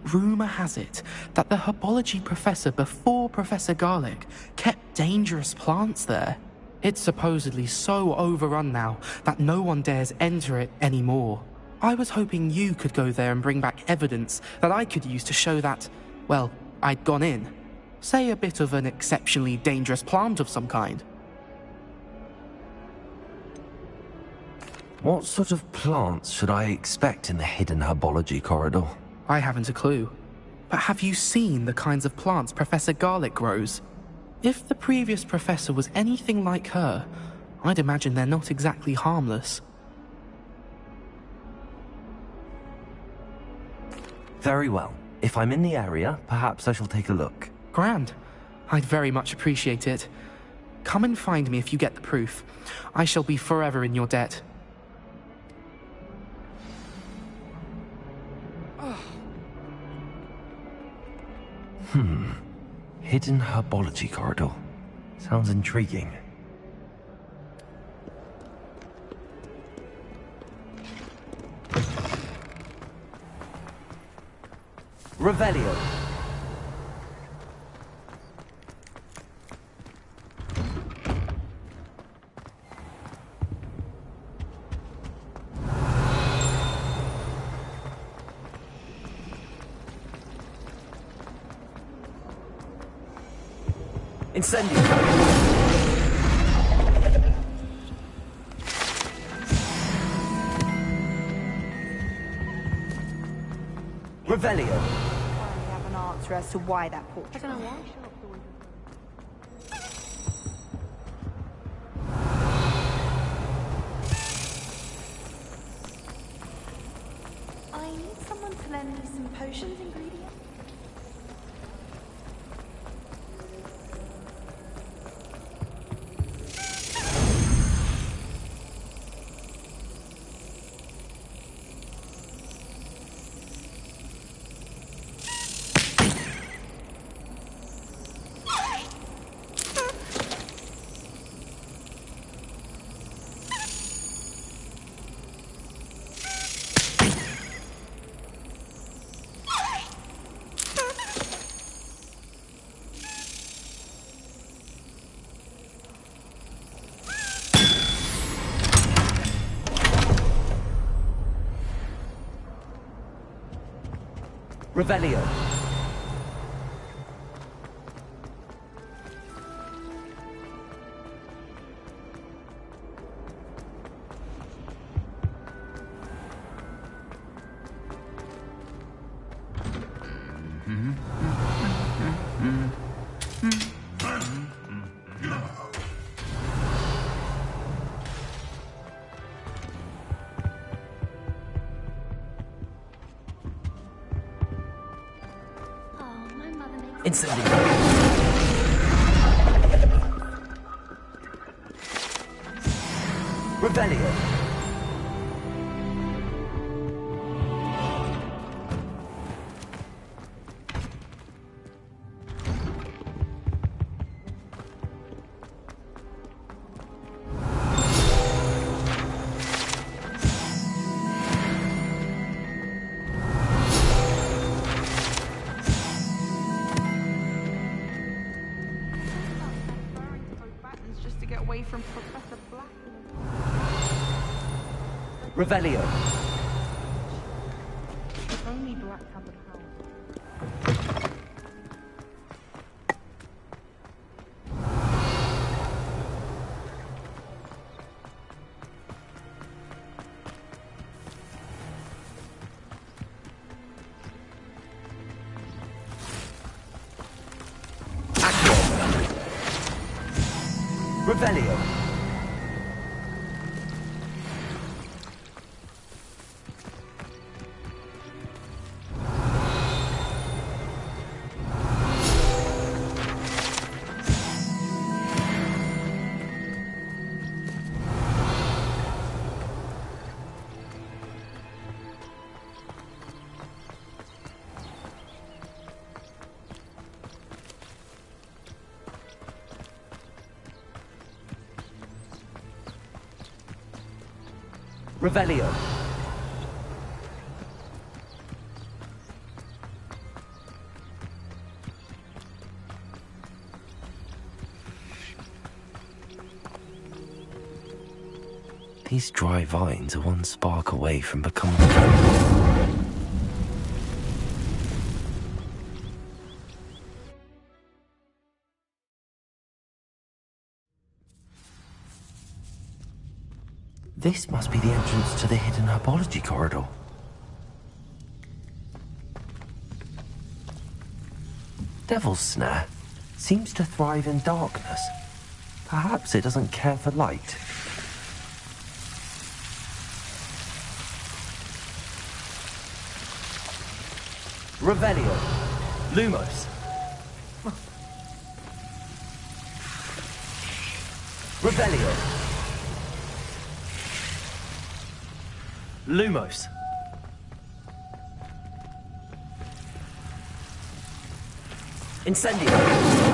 Rumor has it that the herbology professor before Professor Garlic kept dangerous plants there. It's supposedly so overrun now that no one dares enter it anymore. I was hoping you could go there and bring back evidence that I could use to show that, well, I'd gone in. Say a bit of an exceptionally dangerous plant of some kind. What sort of plants should I expect in the hidden herbology corridor? I haven't a clue. But have you seen the kinds of plants Professor Garlic grows? If the previous professor was anything like her, I'd imagine they're not exactly harmless. Very well. If I'm in the area, perhaps I shall take a look. Grand. I'd very much appreciate it. Come and find me if you get the proof. I shall be forever in your debt. Hidden herbology corridor. Sounds intriguing. Revelio. Incendio. Revelio. I have an answer as to why that portrait. I don't know why. I need someone to lend me some potions ingredients. Revelio. Incendio. Revelio. Just to get away from Professor Black. Revelio. If only Black had the power. Revelio. Revelio. These dry vines are one spark away from becoming... This must be the entrance to the hidden herbology corridor. Devil's Snare seems to thrive in darkness. Perhaps it doesn't care for light. Revelio. Lumos. Revelio. Lumos. Incendio.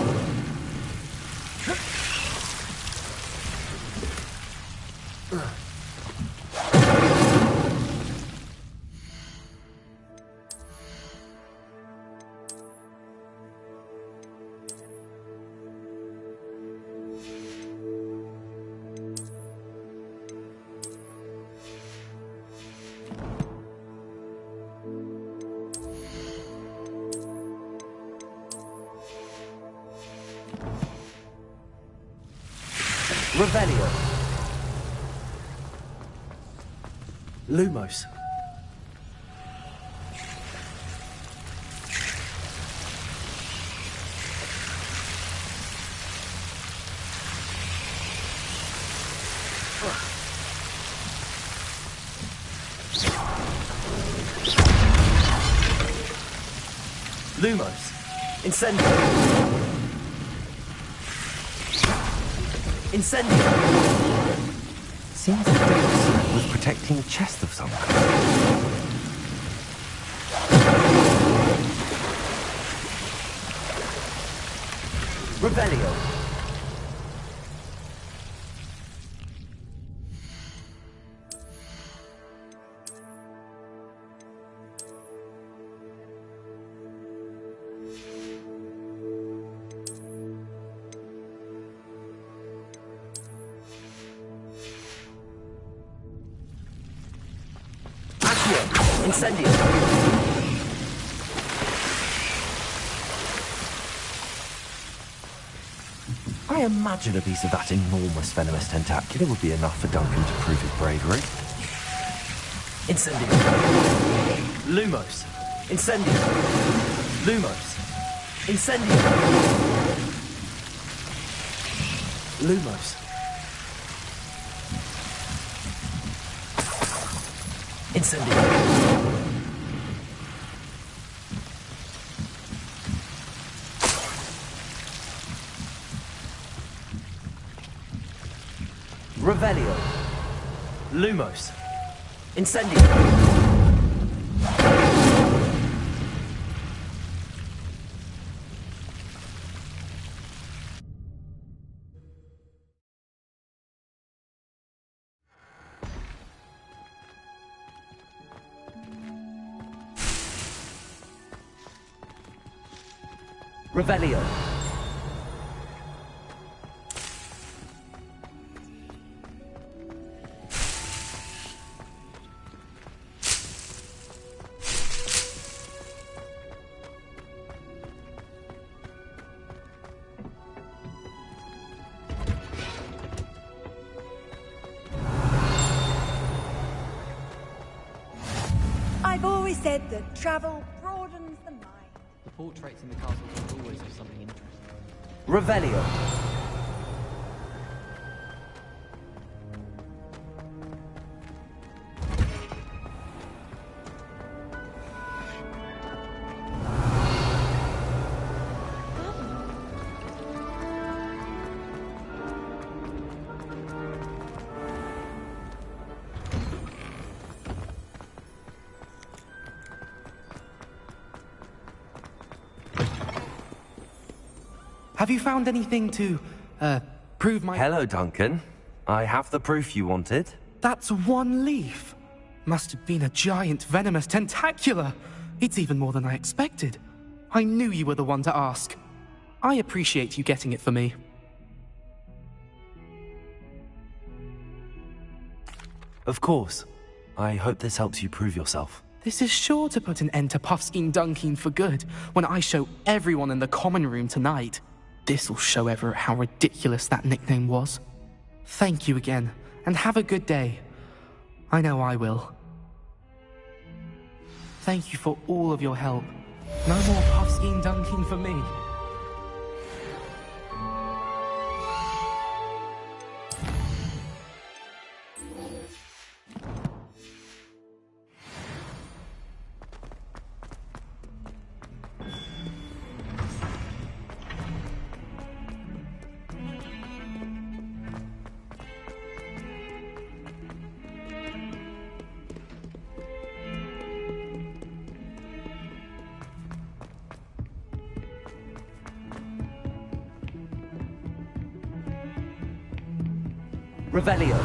Revelio. Lumos. Lumos. Incendio. Incendio. Seems the Daenon was protecting a chest of some kind. Revelio. Incendio. I imagine a piece of that enormous venomous tentacular would be enough for Duncan to prove his bravery. Incendio. Lumos. Incendio. Lumos. Incendio. Lumos. Incendio. Revelio. Lumos. Incendio. Revelio. I've always said that travel broadens the mind. The portraits in the castle will always have something interesting. Revelio. Have you found anything to, prove my... Hello, Duncan. I have the proof you wanted. That's one leaf. Must have been a giant venomous tentacula. It's even more than I expected. I knew you were the one to ask. I appreciate you getting it for me. Of course. I hope this helps you prove yourself. This is sure to put an end to Puffskein Dunkeen for good when I show everyone in the common room tonight. This'll show Everett how ridiculous that nickname was. Thank you again, and have a good day. I know I will. Thank you for all of your help. No more Puffskein Dunkeen for me. Revelio.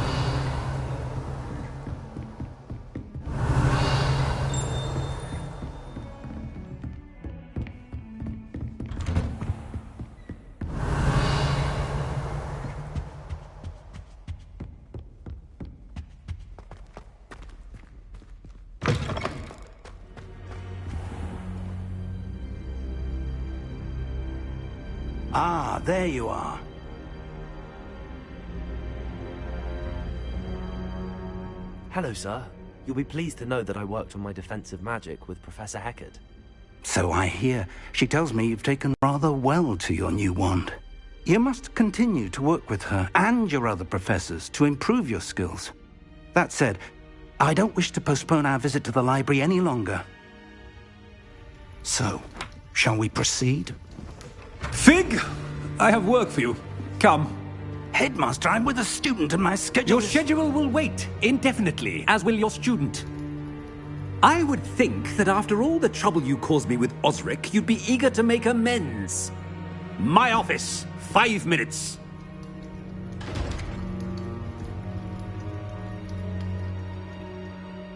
Ah, there you are. Hello, sir. You'll be pleased to know that I worked on my defensive magic with Professor Heckard. So I hear. She tells me you've taken rather well to your new wand. You must continue to work with her and your other professors to improve your skills. That said, I don't wish to postpone our visit to the library any longer. So, shall we proceed? Fig! I have work for you. Come. Headmaster, I'm with a student and my schedule Your schedule will wait indefinitely, as will your student. I would think that after all the trouble you caused me with Osric, you'd be eager to make amends. My office. 5 minutes.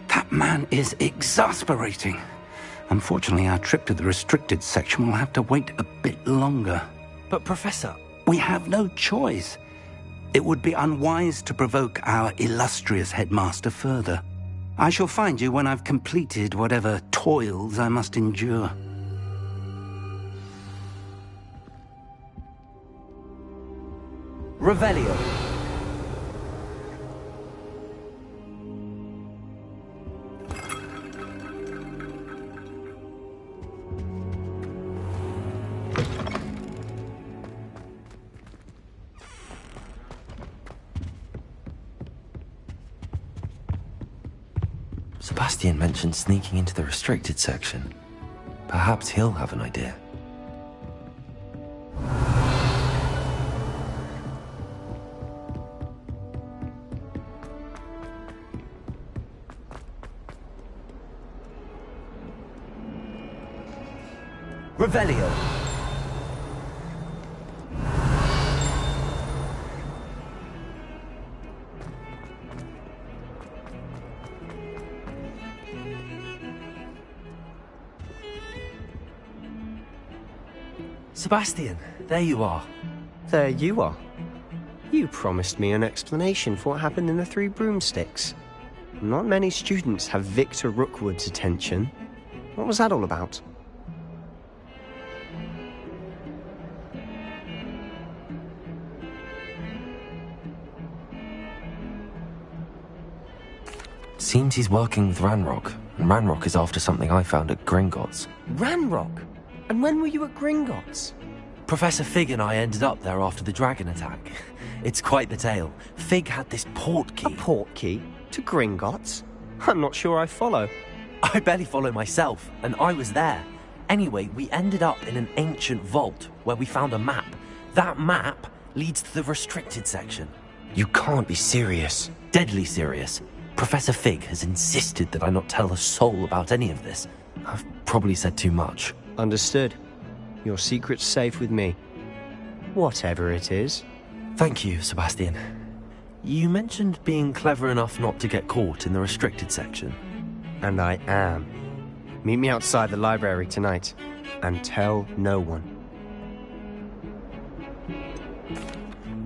That man is exasperating. Unfortunately, our trip to the restricted section will have to wait a bit longer. But, Professor... We have no choice. It would be unwise to provoke our illustrious headmaster further. I shall find you when I've completed whatever toils I must endure. Revelio. Sebastian mentioned sneaking into the restricted section. Perhaps he'll have an idea. Revelio. Sebastian, there you are. There you are. You promised me an explanation for what happened in the Three Broomsticks. Not many students have Victor Rookwood's attention. What was that all about? Seems he's working with Ranrock, and Ranrock is after something I found at Gringotts. Ranrock? And when were you at Gringotts? Professor Fig and I ended up there after the dragon attack. It's quite the tale. Fig had this port key. A port key? To Gringotts? I'm not sure I follow. I barely follow myself, and I was there. Anyway, we ended up in an ancient vault where we found a map. That map leads to the restricted section. You can't be serious. Deadly serious. Professor Fig has insisted that I not tell a soul about any of this. I've probably said too much. Understood. Your secret's safe with me. Whatever it is. Thank you, Sebastian. You mentioned being clever enough not to get caught in the restricted section. And I am. Meet me outside the library tonight, and tell no one.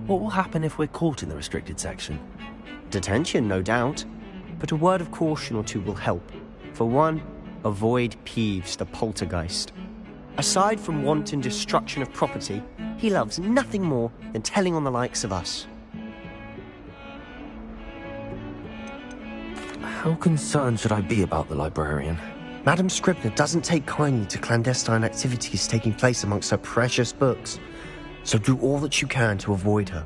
What will happen if we're caught in the restricted section? Detention, no doubt. But a word of caution or two will help. For one, avoid Peeves, the poltergeist. Aside from wanton destruction of property, he loves nothing more than telling on the likes of us. How concerned should I be about the librarian? Madam Scribner doesn't take kindly to clandestine activities taking place amongst her precious books, so do all that you can to avoid her.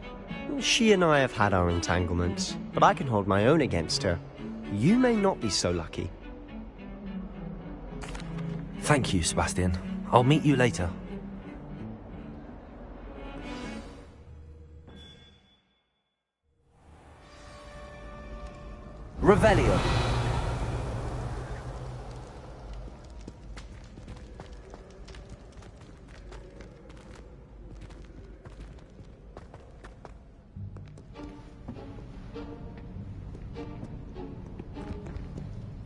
She and I have had our entanglements, but I can hold my own against her. You may not be so lucky. Thank you, Sebastian. I'll meet you later. Revelio.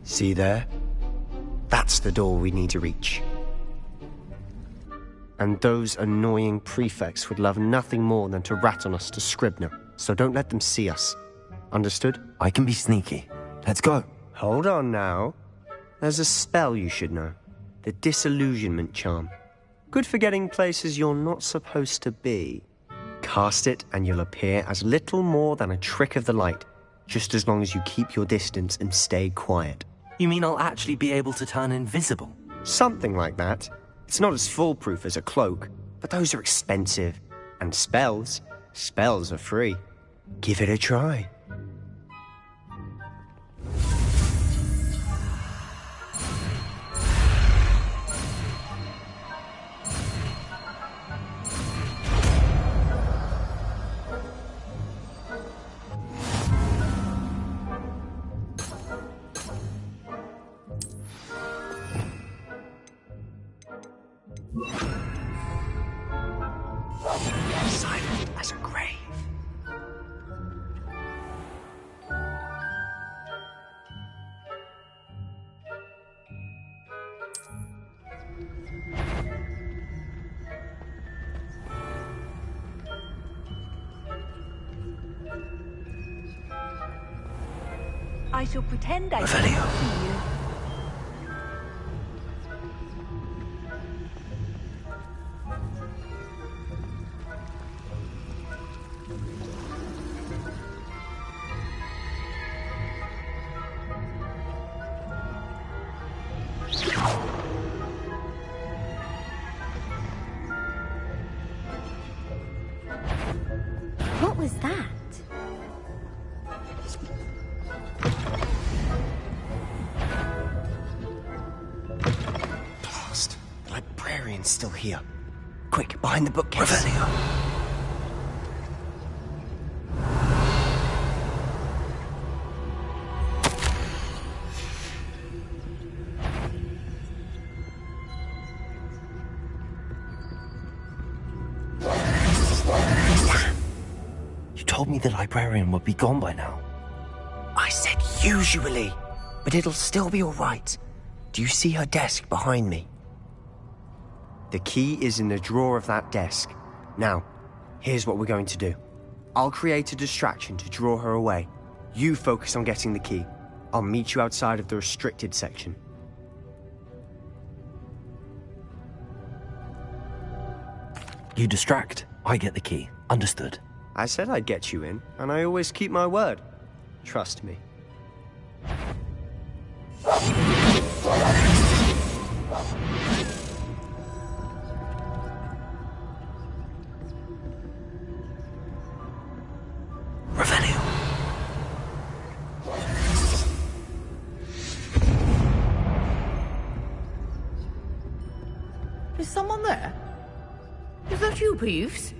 See there? That's the door we need to reach. And those annoying prefects would love nothing more than to rat on us to Scribner, so don't let them see us. Understood? I can be sneaky. Let's go. Hold on now. There's a spell you should know. The Disillusionment Charm. Good for getting places you're not supposed to be. Cast it and you'll appear as little more than a trick of the light. just as long as you keep your distance and stay quiet. You mean I'll actually be able to turn invisible? Something like that. It's not as foolproof as a cloak, but those are expensive. And spells are free. Give it a try. Silent as a grave. I shall pretend I can't see you. What was that? Blast. The librarian's still here. Quick, behind the bookcase. Revelio. Told me the librarian would be gone by now. I said usually, but it'll still be all right. Do you see her desk behind me? The key is in the drawer of that desk. Now, here's what we're going to do. I'll create a distraction to draw her away. You focus on getting the key. I'll meet you outside of the restricted section. You distract, I get the key. Understood. I said I'd get you in, and I always keep my word. Trust me. Revelio. Is someone there? Is that you, Peeves?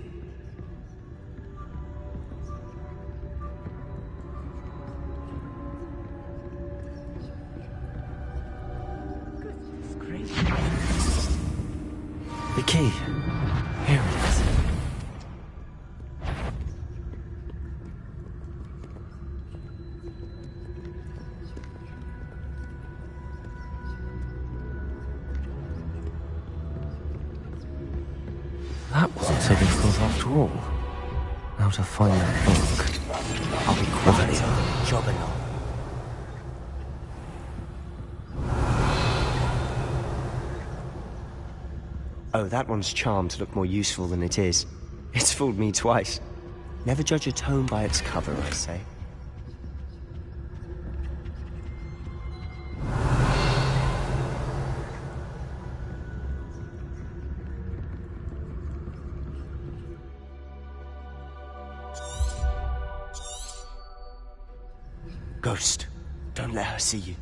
The key. Here it is. That wasn't so difficult after all. Now to find that book. I'll be quiet. Job along. Oh, that one's charmed to look more useful than it is. It's fooled me twice. Never judge a tome by its cover, I say. Ghost, don't let her see you.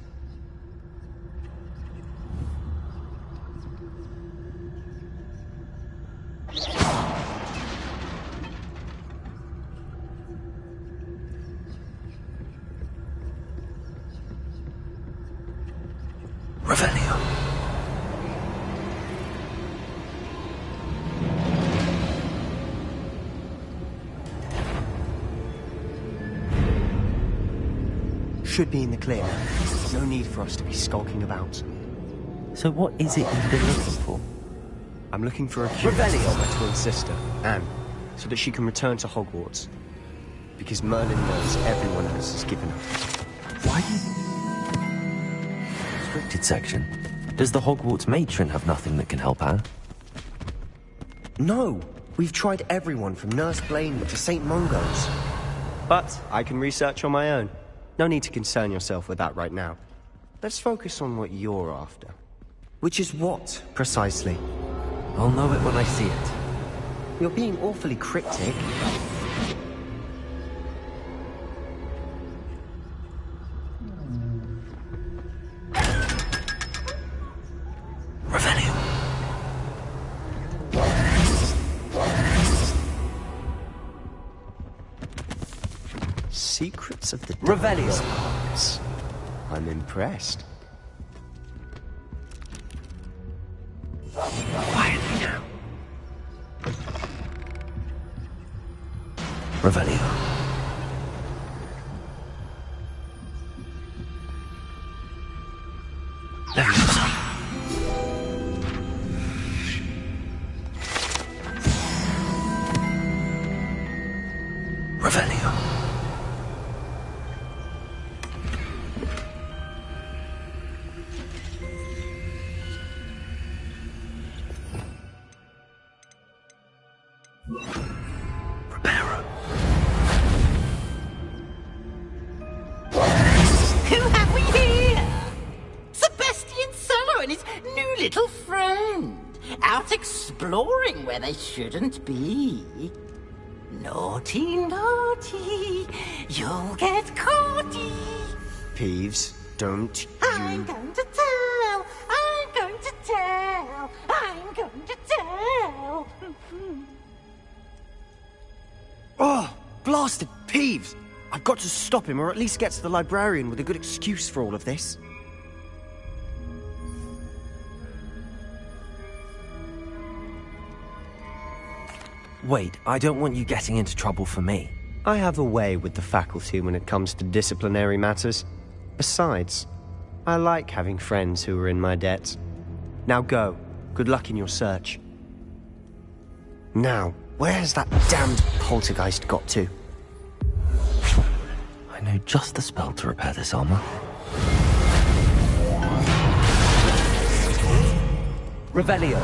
Revelio. Should be in the clear now. No need for us to be skulking about. So what is it you've been looking for? I'm looking for a cure for my twin sister, Anne, so that she can return to Hogwarts. Because Merlin knows everyone else has given up. Why do you think... Restricted section? Does the Hogwarts matron have nothing that can help Anne? No! We've tried everyone from Nurse Blaine to St. Mungo's. But I can research on my own. No need to concern yourself with that right now. Let's focus on what you're after. Which is what, precisely? I'll know it when I see it. You're being awfully cryptic. Secrets of the Revelio. I'm impressed. Quietly now. Revelio. Leviosa. Revelio. Who have we here? Sebastian Solo and his new little friend. Out exploring where they shouldn't be. Naughty, naughty. You'll get caughty. Peeves, don't I'm going to tell. I'm going to tell. I'm going to tell. Oh, blasted Peeves! I've got to stop him, or at least get to the librarian with a good excuse for all of this. Wait, I don't want you getting into trouble for me. I have a way with the faculty when it comes to disciplinary matters. Besides, I like having friends who are in my debt. Now go. Good luck in your search. Now, where has that damned poltergeist got to? I know just the spell to repair this armor. Revelio.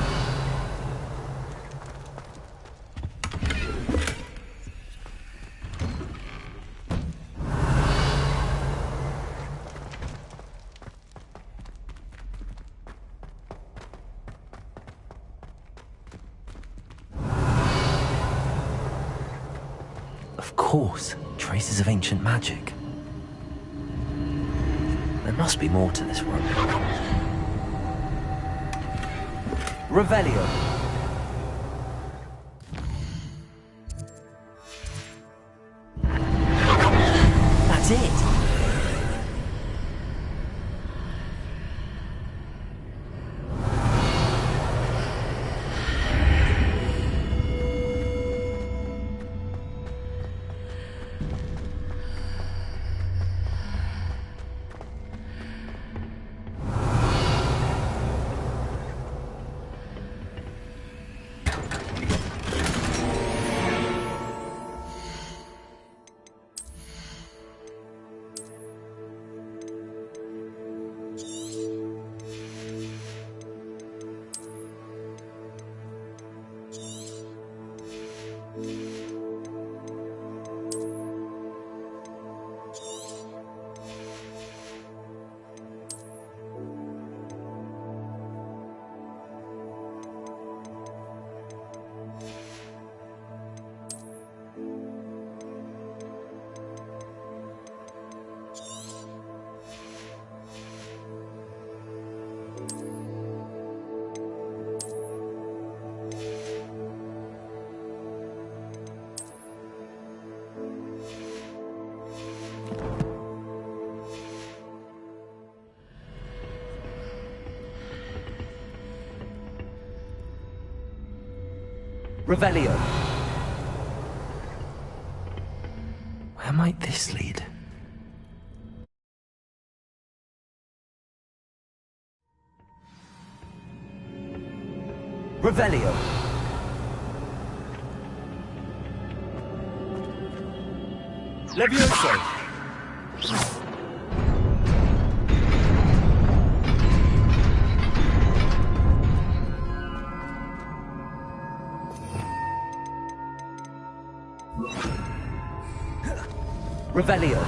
Of course, traces of ancient magic. There must be more to this room. Revelio. That's it. Revelio. Where might this lead? Revelio. Levioso. Revelio.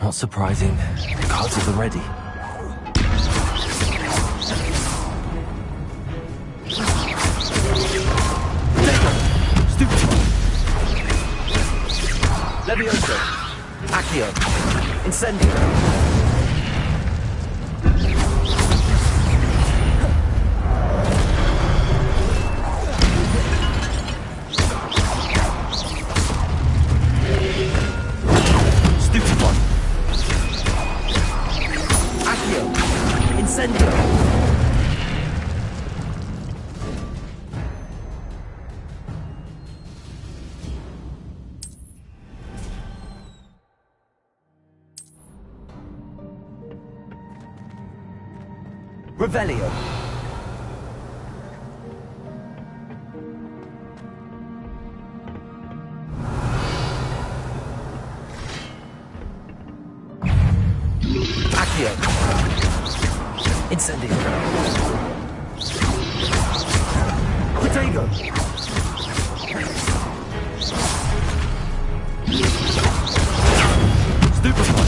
Not surprising. The cards are ready. Levioso. Accio. Incendio. Revelio. Accio. Incendio. Protego. Stupefy.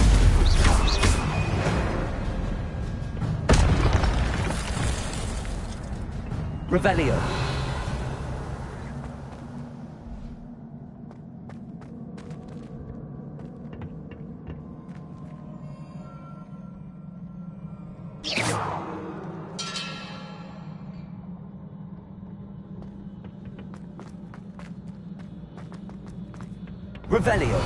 Revelio. Revelio.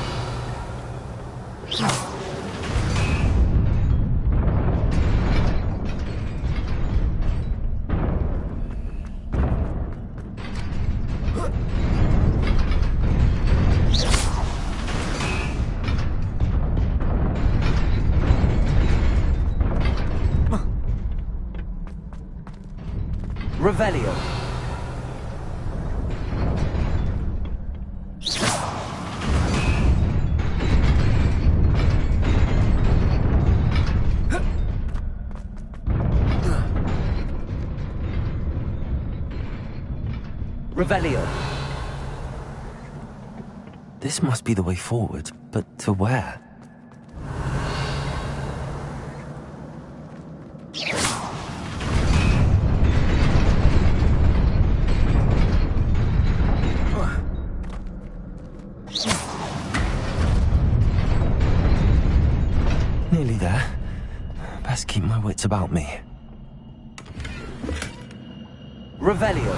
Revelio. Revelio. This must be the way forward, but to where? Nearly there. Best keep my wits about me. Revelio.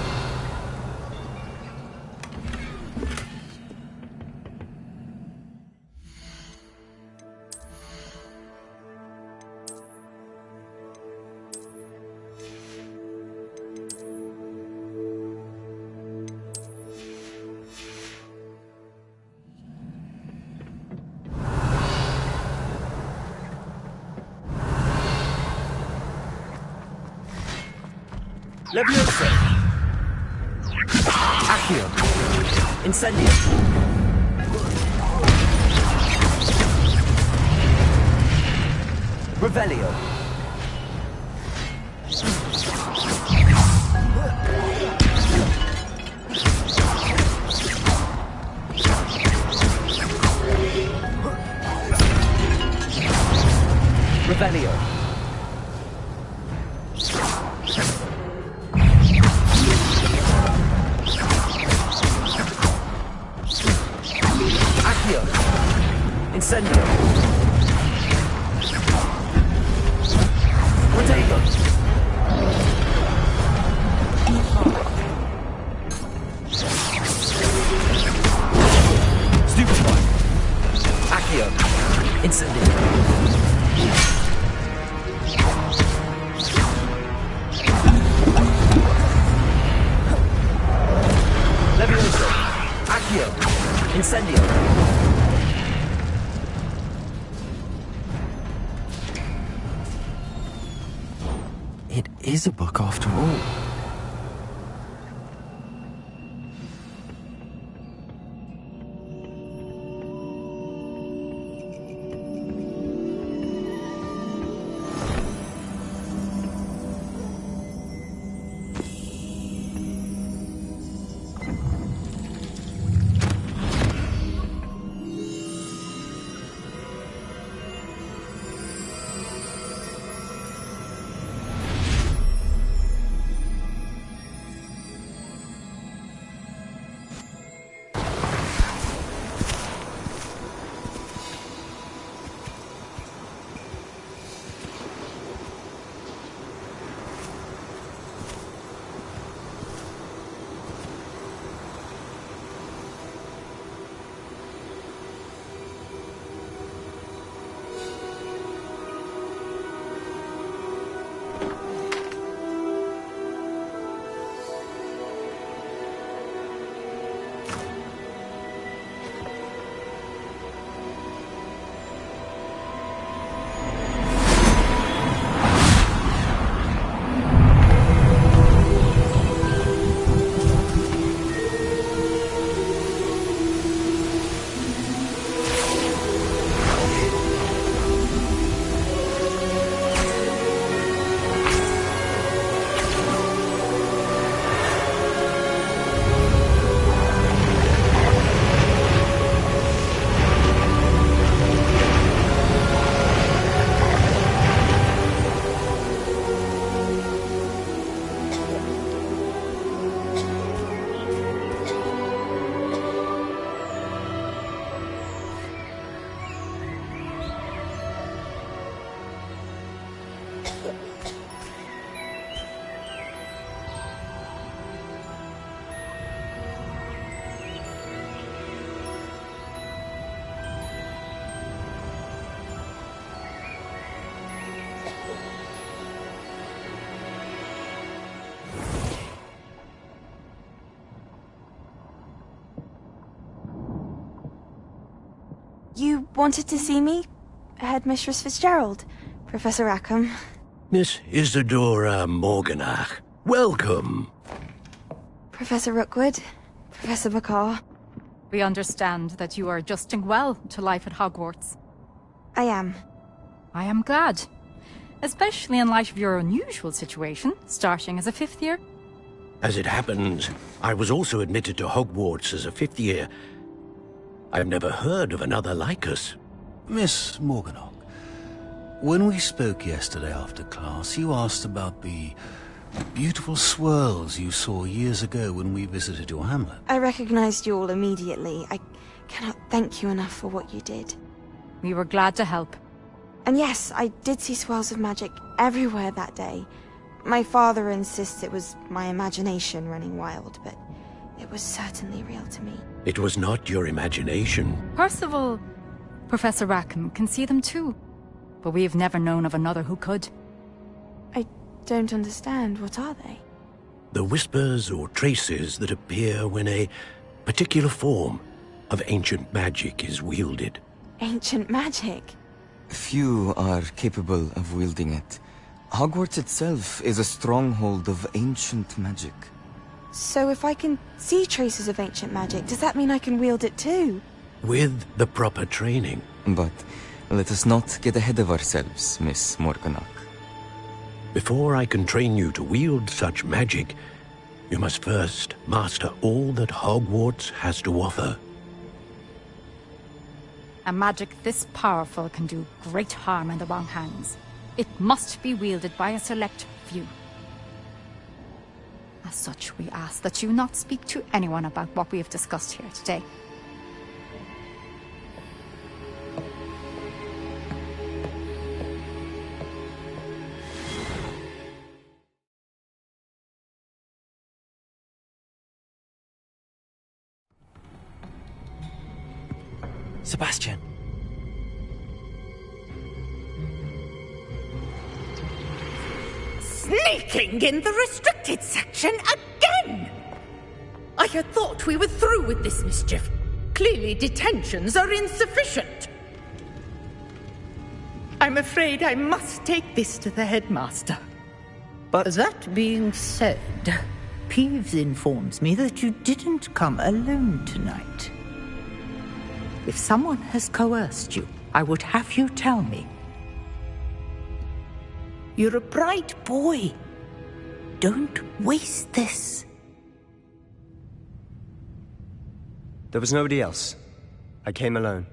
Levioso. Accio. Incendio. Revelio. Revelio. Incendio. Protego. Stupefy. Accio. Incendio. Levioso. Accio. Incendio. It is a book after all. You wanted to see me? Headmistress Fitzgerald, Professor Rackham. Miss Isadora Morganach, welcome. Professor Rookwood, Professor McCaw. We understand that you are adjusting well to life at Hogwarts. I am. I am glad. Especially in light of your unusual situation, starting as a 5th year. As it happens, I was also admitted to Hogwarts as a 5th year. I've never heard of another like us. Miss Morganach, when we spoke yesterday after class, you asked about the beautiful swirls you saw years ago when we visited your hamlet. I recognized you all immediately. I cannot thank you enough for what you did. We were glad to help. And yes, I did see swirls of magic everywhere that day. My father insists it was my imagination running wild, but it was certainly real to me. It was not your imagination. Percival, Professor Rackham can see them too. But we have never known of another who could. I don't understand. What are they? The whispers or traces that appear when a particular form of ancient magic is wielded. Ancient magic? Few are capable of wielding it. Hogwarts itself is a stronghold of ancient magic. So if I can see traces of ancient magic, does that mean I can wield it too? With the proper training. But let us not get ahead of ourselves, Miss Morganach. Before I can train you to wield such magic, you must first master all that Hogwarts has to offer. A magic this powerful can do great harm in the wrong hands. It must be wielded by a select few. As such, we ask that you not speak to anyone about what we have discussed here today. Sebastian. Sneaking in the restricted section again! I had thought we were through with this mischief. Clearly detentions are insufficient. I'm afraid I must take this to the headmaster. But that being said, Peeves informs me that you didn't come alone tonight. If someone has coerced you, I would have you tell me. You're a bright boy. Don't waste this. There was nobody else. I came alone.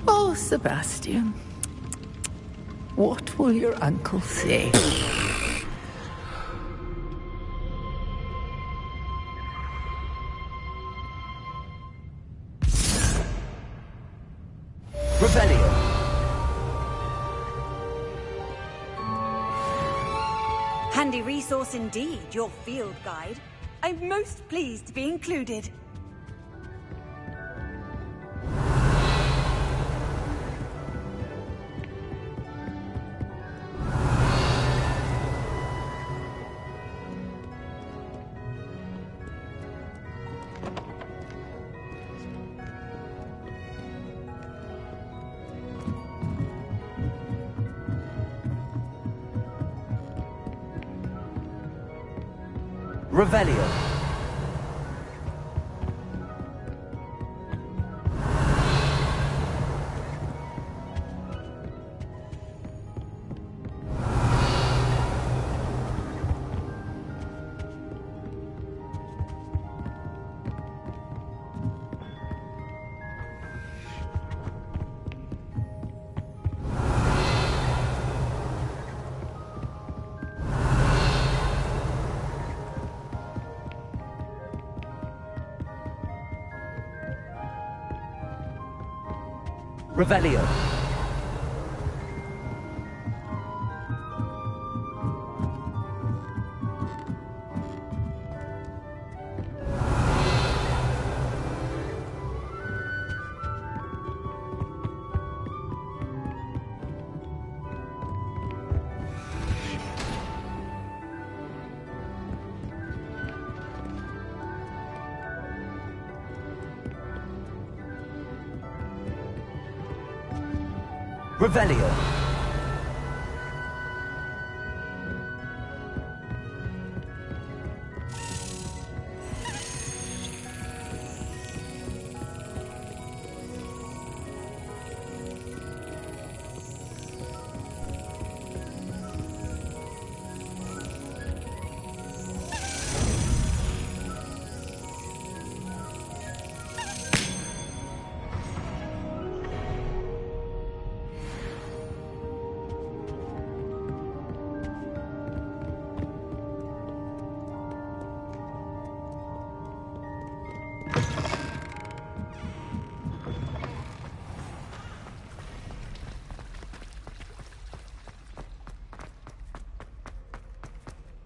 Oh, Sebastian. What will your uncle say? Revelio. Handy resource indeed, your field guide. I'm most pleased to be included. Revelio. Revelio. Revelio.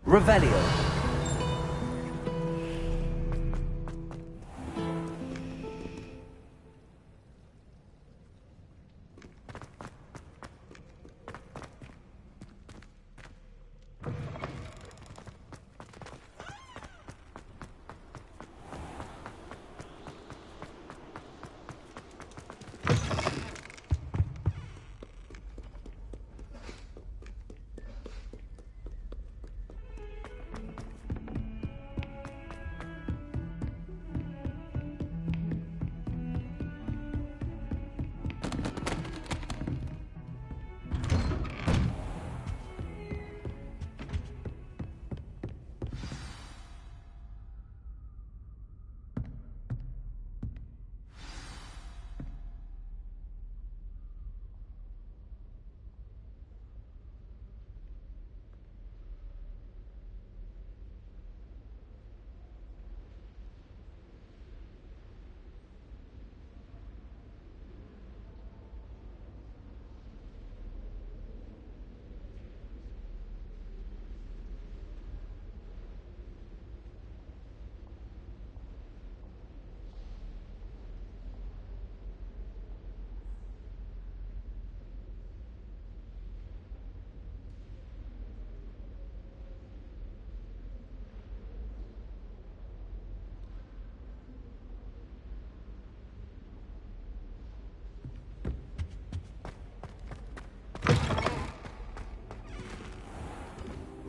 Revelio.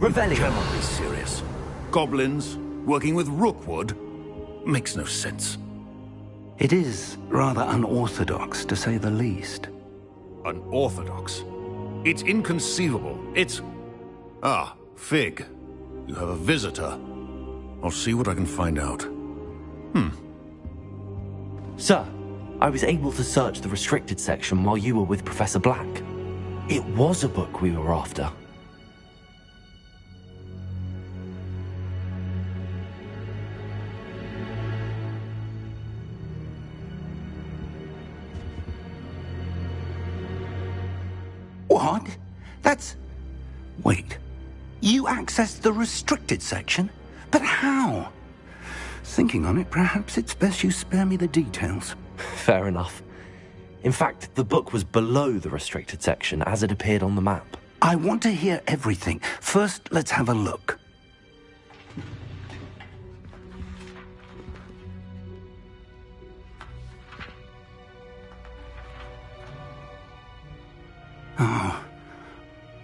Revelio. Cannot be serious. Goblins working with Rookwood makes no sense. It is rather unorthodox, to say the least. Unorthodox? It's inconceivable. It's... Ah, Fig. You have a visitor. I'll see what I can find out. Sir, I was able to search the restricted section while you were with Professor Black. It was a book we were after. What? That's... Wait. You accessed the restricted section? But how? Thinking on it, perhaps it's best you spare me the details. Fair enough. In fact, the book was below the restricted section as it appeared on the map. I want to hear everything. First, let's have a look.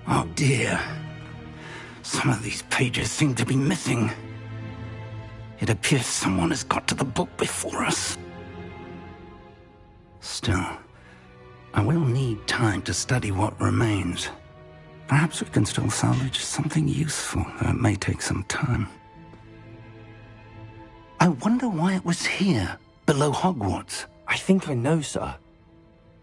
Oh dear. Some of these pages seem to be missing. It appears someone has got to the book before us. Still, I will need time to study what remains. Perhaps we can still salvage something useful, though it may take some time. I wonder why it was here, below Hogwarts. I think I know, sir.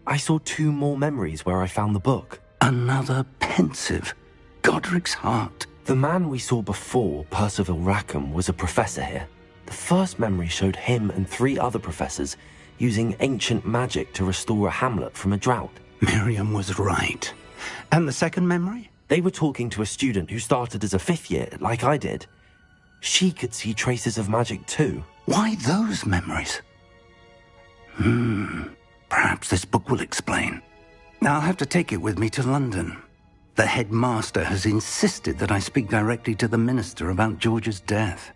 I saw 2 more memories where I found the book. Another pensive. Godric's heart. The man we saw before, Percival Rackham, was a professor here. The first memory showed him and 3 other professors using ancient magic to restore a hamlet from a drought. Miriam was right. And the second memory? They were talking to a student who started as a 5th year, like I did. She could see traces of magic too. Why those memories? Perhaps this book will explain. I'll have to take it with me to London. The headmaster has insisted that I speak directly to the minister about George's death.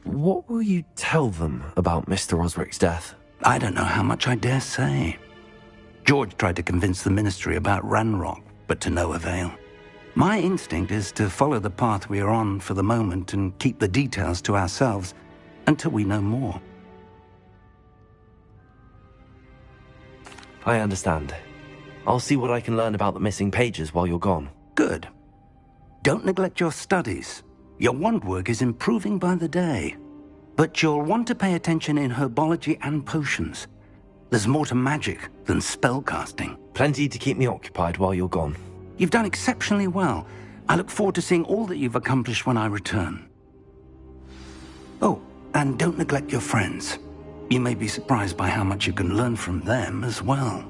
What will you tell them about Mr. Osric's death? I don't know how much I dare say. George tried to convince the Ministry about Ranrock, but to no avail. My instinct is to follow the path we are on for the moment and keep the details to ourselves until we know more. I understand. I'll see what I can learn about the missing pages while you're gone. Good. Don't neglect your studies. Your wand work is improving by the day. But you'll want to pay attention in herbology and potions. There's more to magic than spellcasting. Plenty to keep me occupied while you're gone. You've done exceptionally well. I look forward to seeing all that you've accomplished when I return. Oh, and don't neglect your friends. You may be surprised by how much you can learn from them as well.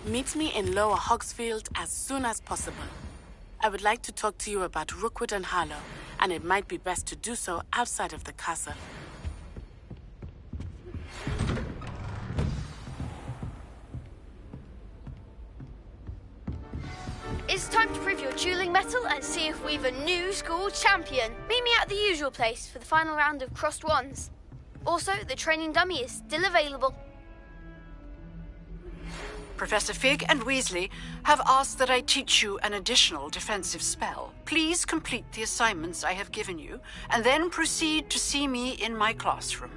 Meet me in Lower Hogsfield as soon as possible. I would like to talk to you about Rookwood and Harlow, and it might be best to do so outside of the castle. It's time to prove your dueling mettle and see if we've a new school champion. Meet me at the usual place for the final round of crossed wands. Also, the training dummy is still available. Professor Fig and Weasley have asked that I teach you an additional defensive spell. Please complete the assignments I have given you, and then proceed to see me in my classroom.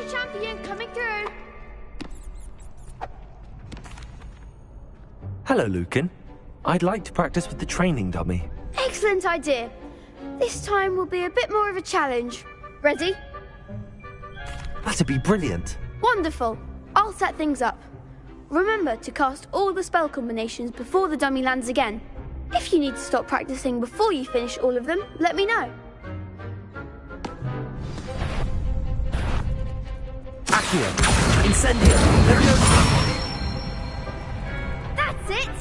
Champion coming through. Hello, Lucan. I'd like to practice with the training dummy. Excellent idea. This time will be a bit more of a challenge. Ready? That'd be brilliant. Wonderful. I'll set things up. Remember to cast all the spell combinations before the dummy lands again. If you need to stop practicing before you finish all of them, let me know. Accio! Incendio! Leviosa! That's it!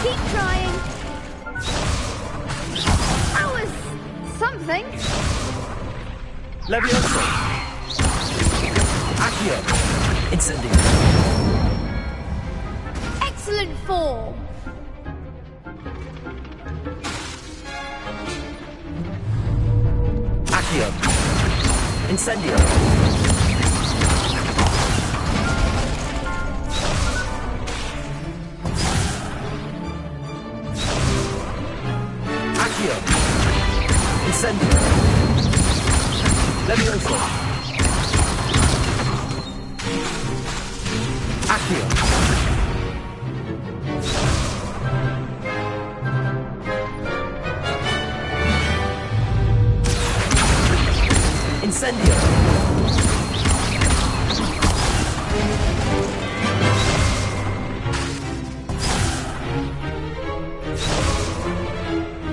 Keep trying. That was something. Leviosa! Accio! Incendio! Excellent form. Accio! Incendio. Accio. Incendio. Levioso. Accio. Incendio.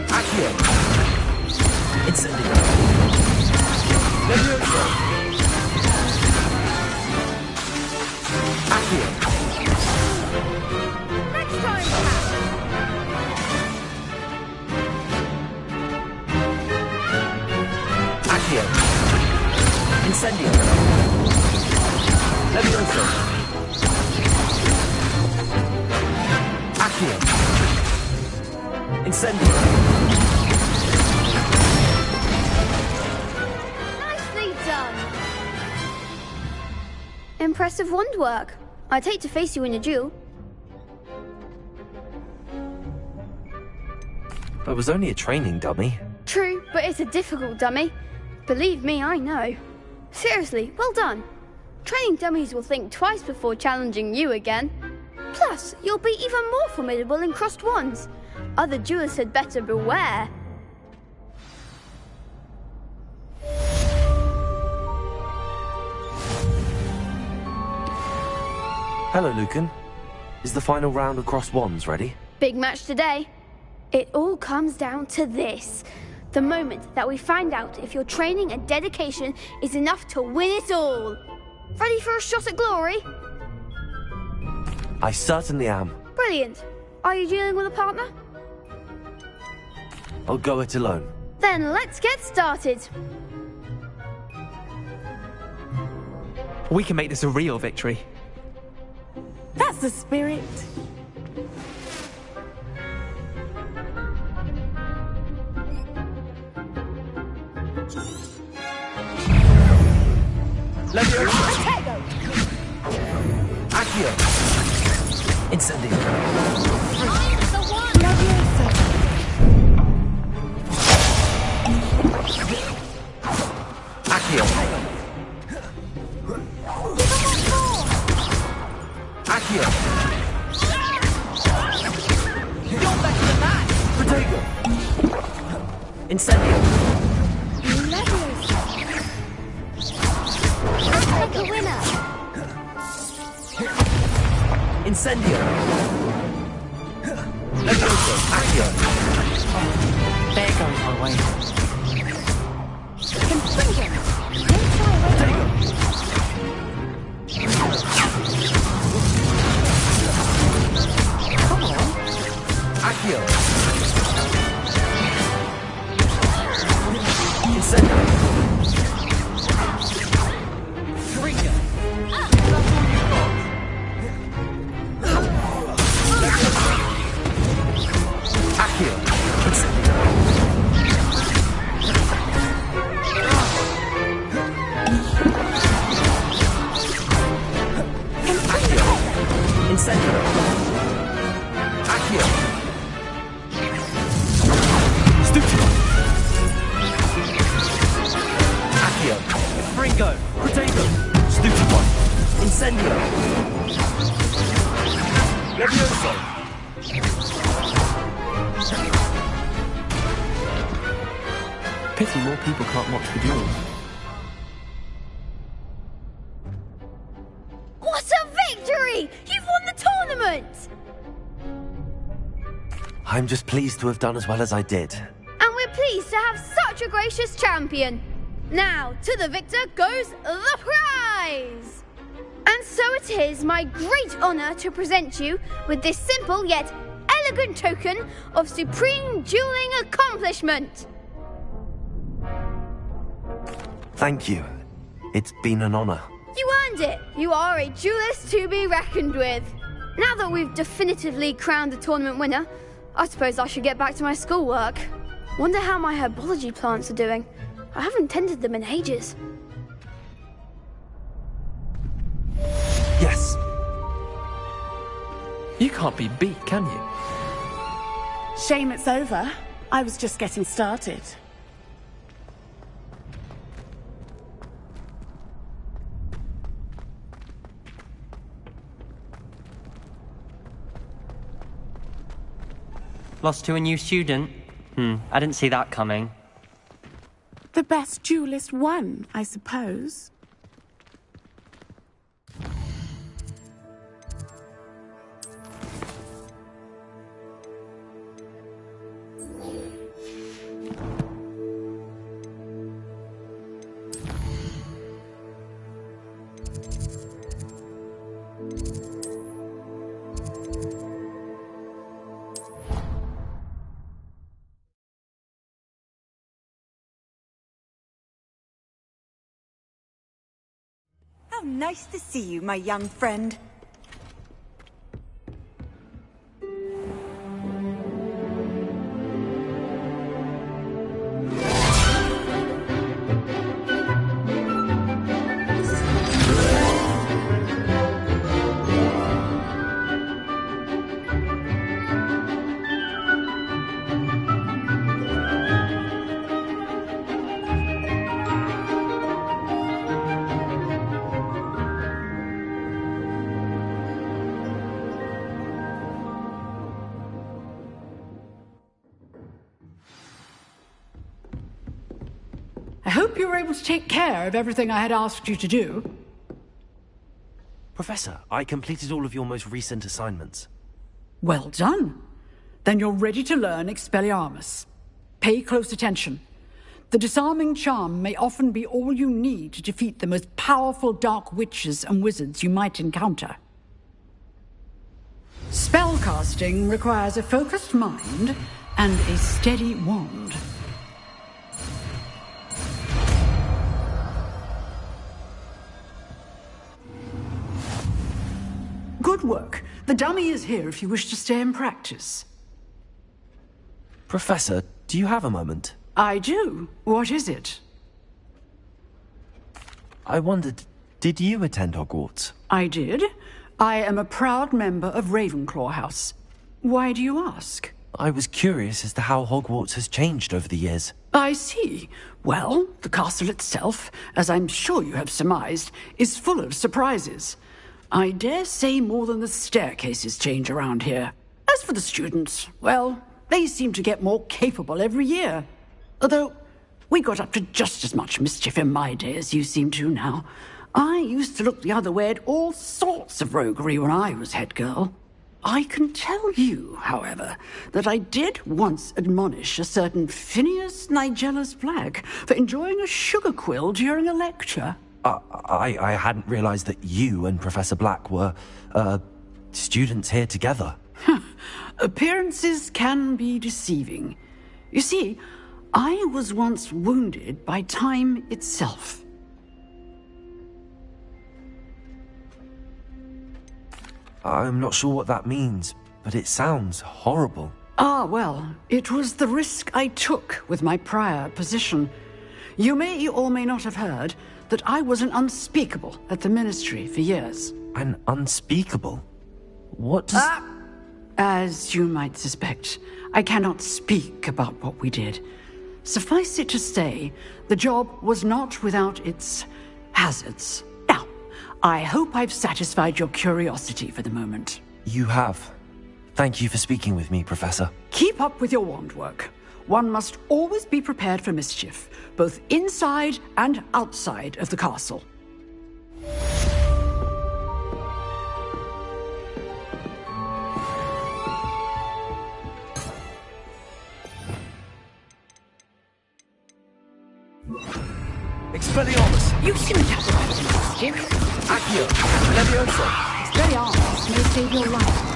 Accio. Incendio. Levioso. Accio. Next time, Pat. Accio. Incendio. Levioso. Accio. Incendio. Nicely done. Impressive wand work. I'd hate to face you in a duel. It was only a training dummy. True, but it's a difficult dummy. Believe me, I know. Seriously, well done. Training dummies will think twice before challenging you again. Plus, you'll be even more formidable in crossed wands. Other duelists had better beware. Hello, Lucan. Is the final round of crossed wands ready? Big match today. It all comes down to this. The moment that we find out if your training and dedication is enough to win it all. Ready for a shot at glory? I certainly am. Brilliant. Are you dealing with a partner? I'll go it alone. Then let's get started. We can make this a real victory. That's the spirit. Levioso. Accio. Incendio. Accio. Accio. You're better than that. Protego. Incendio. The winner. Incendio. Levioso. Accio. There goes my way. Confringo. Protego. Come on. Accio. Incendio. Accio. Incendio. Accio. Incendio. Accio. Stuccio. Accio. Fringo. Protego. Stuccio. Incendio. Levioso. Pity more people can't watch the duel. What a victory! You've won the tournament! I'm just pleased to have done as well as I did. And we're pleased to have such a gracious champion. Now, to the victor goes the prize! And so it is my great honor to present you with this simple yet elegant token of supreme dueling accomplishment. Thank you. It's been an honor. You earned it. You are a duelist to be reckoned with. Now that we've definitively crowned the tournament winner, I suppose I should get back to my schoolwork. Wonder how my herbology plants are doing. I haven't tended them in ages. Yes. You can't be beat, can you? Shame it's over. I was just getting started. Lost to a new student? I didn't see that coming. The best duelist won, I suppose. How nice to see you, my young friend. I hope you were able to take care of everything I had asked you to do. Professor, I completed all of your most recent assignments. Well done. Then you're ready to learn Expelliarmus. Pay close attention. The disarming charm may often be all you need to defeat the most powerful dark witches and wizards you might encounter. Spellcasting requires a focused mind and a steady wand. Good work. The dummy is here if you wish to stay and practice. Professor, do you have a moment? I do. What is it? I wondered, did you attend Hogwarts? I did. I am a proud member of Ravenclaw House. Why do you ask? I was curious as to how Hogwarts has changed over the years. I see. Well, the castle itself, as I'm sure you have surmised, is full of surprises. I dare say more than the staircases change around here. As for the students, well, they seem to get more capable every year. Although, we got up to just as much mischief in my day as you seem to now. I used to look the other way at all sorts of roguery when I was head girl. I can tell you, however, that I did once admonish a certain Phineas Nigellus Black for enjoying a sugar quill during a lecture. I hadn't realized that you and Professor Black were, students here together. Appearances can be deceiving. You see, I was once wounded by time itself. I'm not sure what that means, but it sounds horrible. Ah, well, it was the risk I took with my prior position. You may or may not have heard that I was an unspeakable at the Ministry for years. An unspeakable? What does... As you might suspect, I cannot speak about what we did. Suffice it to say, the job was not without its hazards. Now, I hope I've satisfied your curiosity for the moment. You have. Thank you for speaking with me, Professor. Keep up with your wand work. One must always be prepared for mischief, both inside and outside of the castle. Expelliarmus! You shouldn't have to mischief. Accio! Leviosa! Expelliarmus may save your life.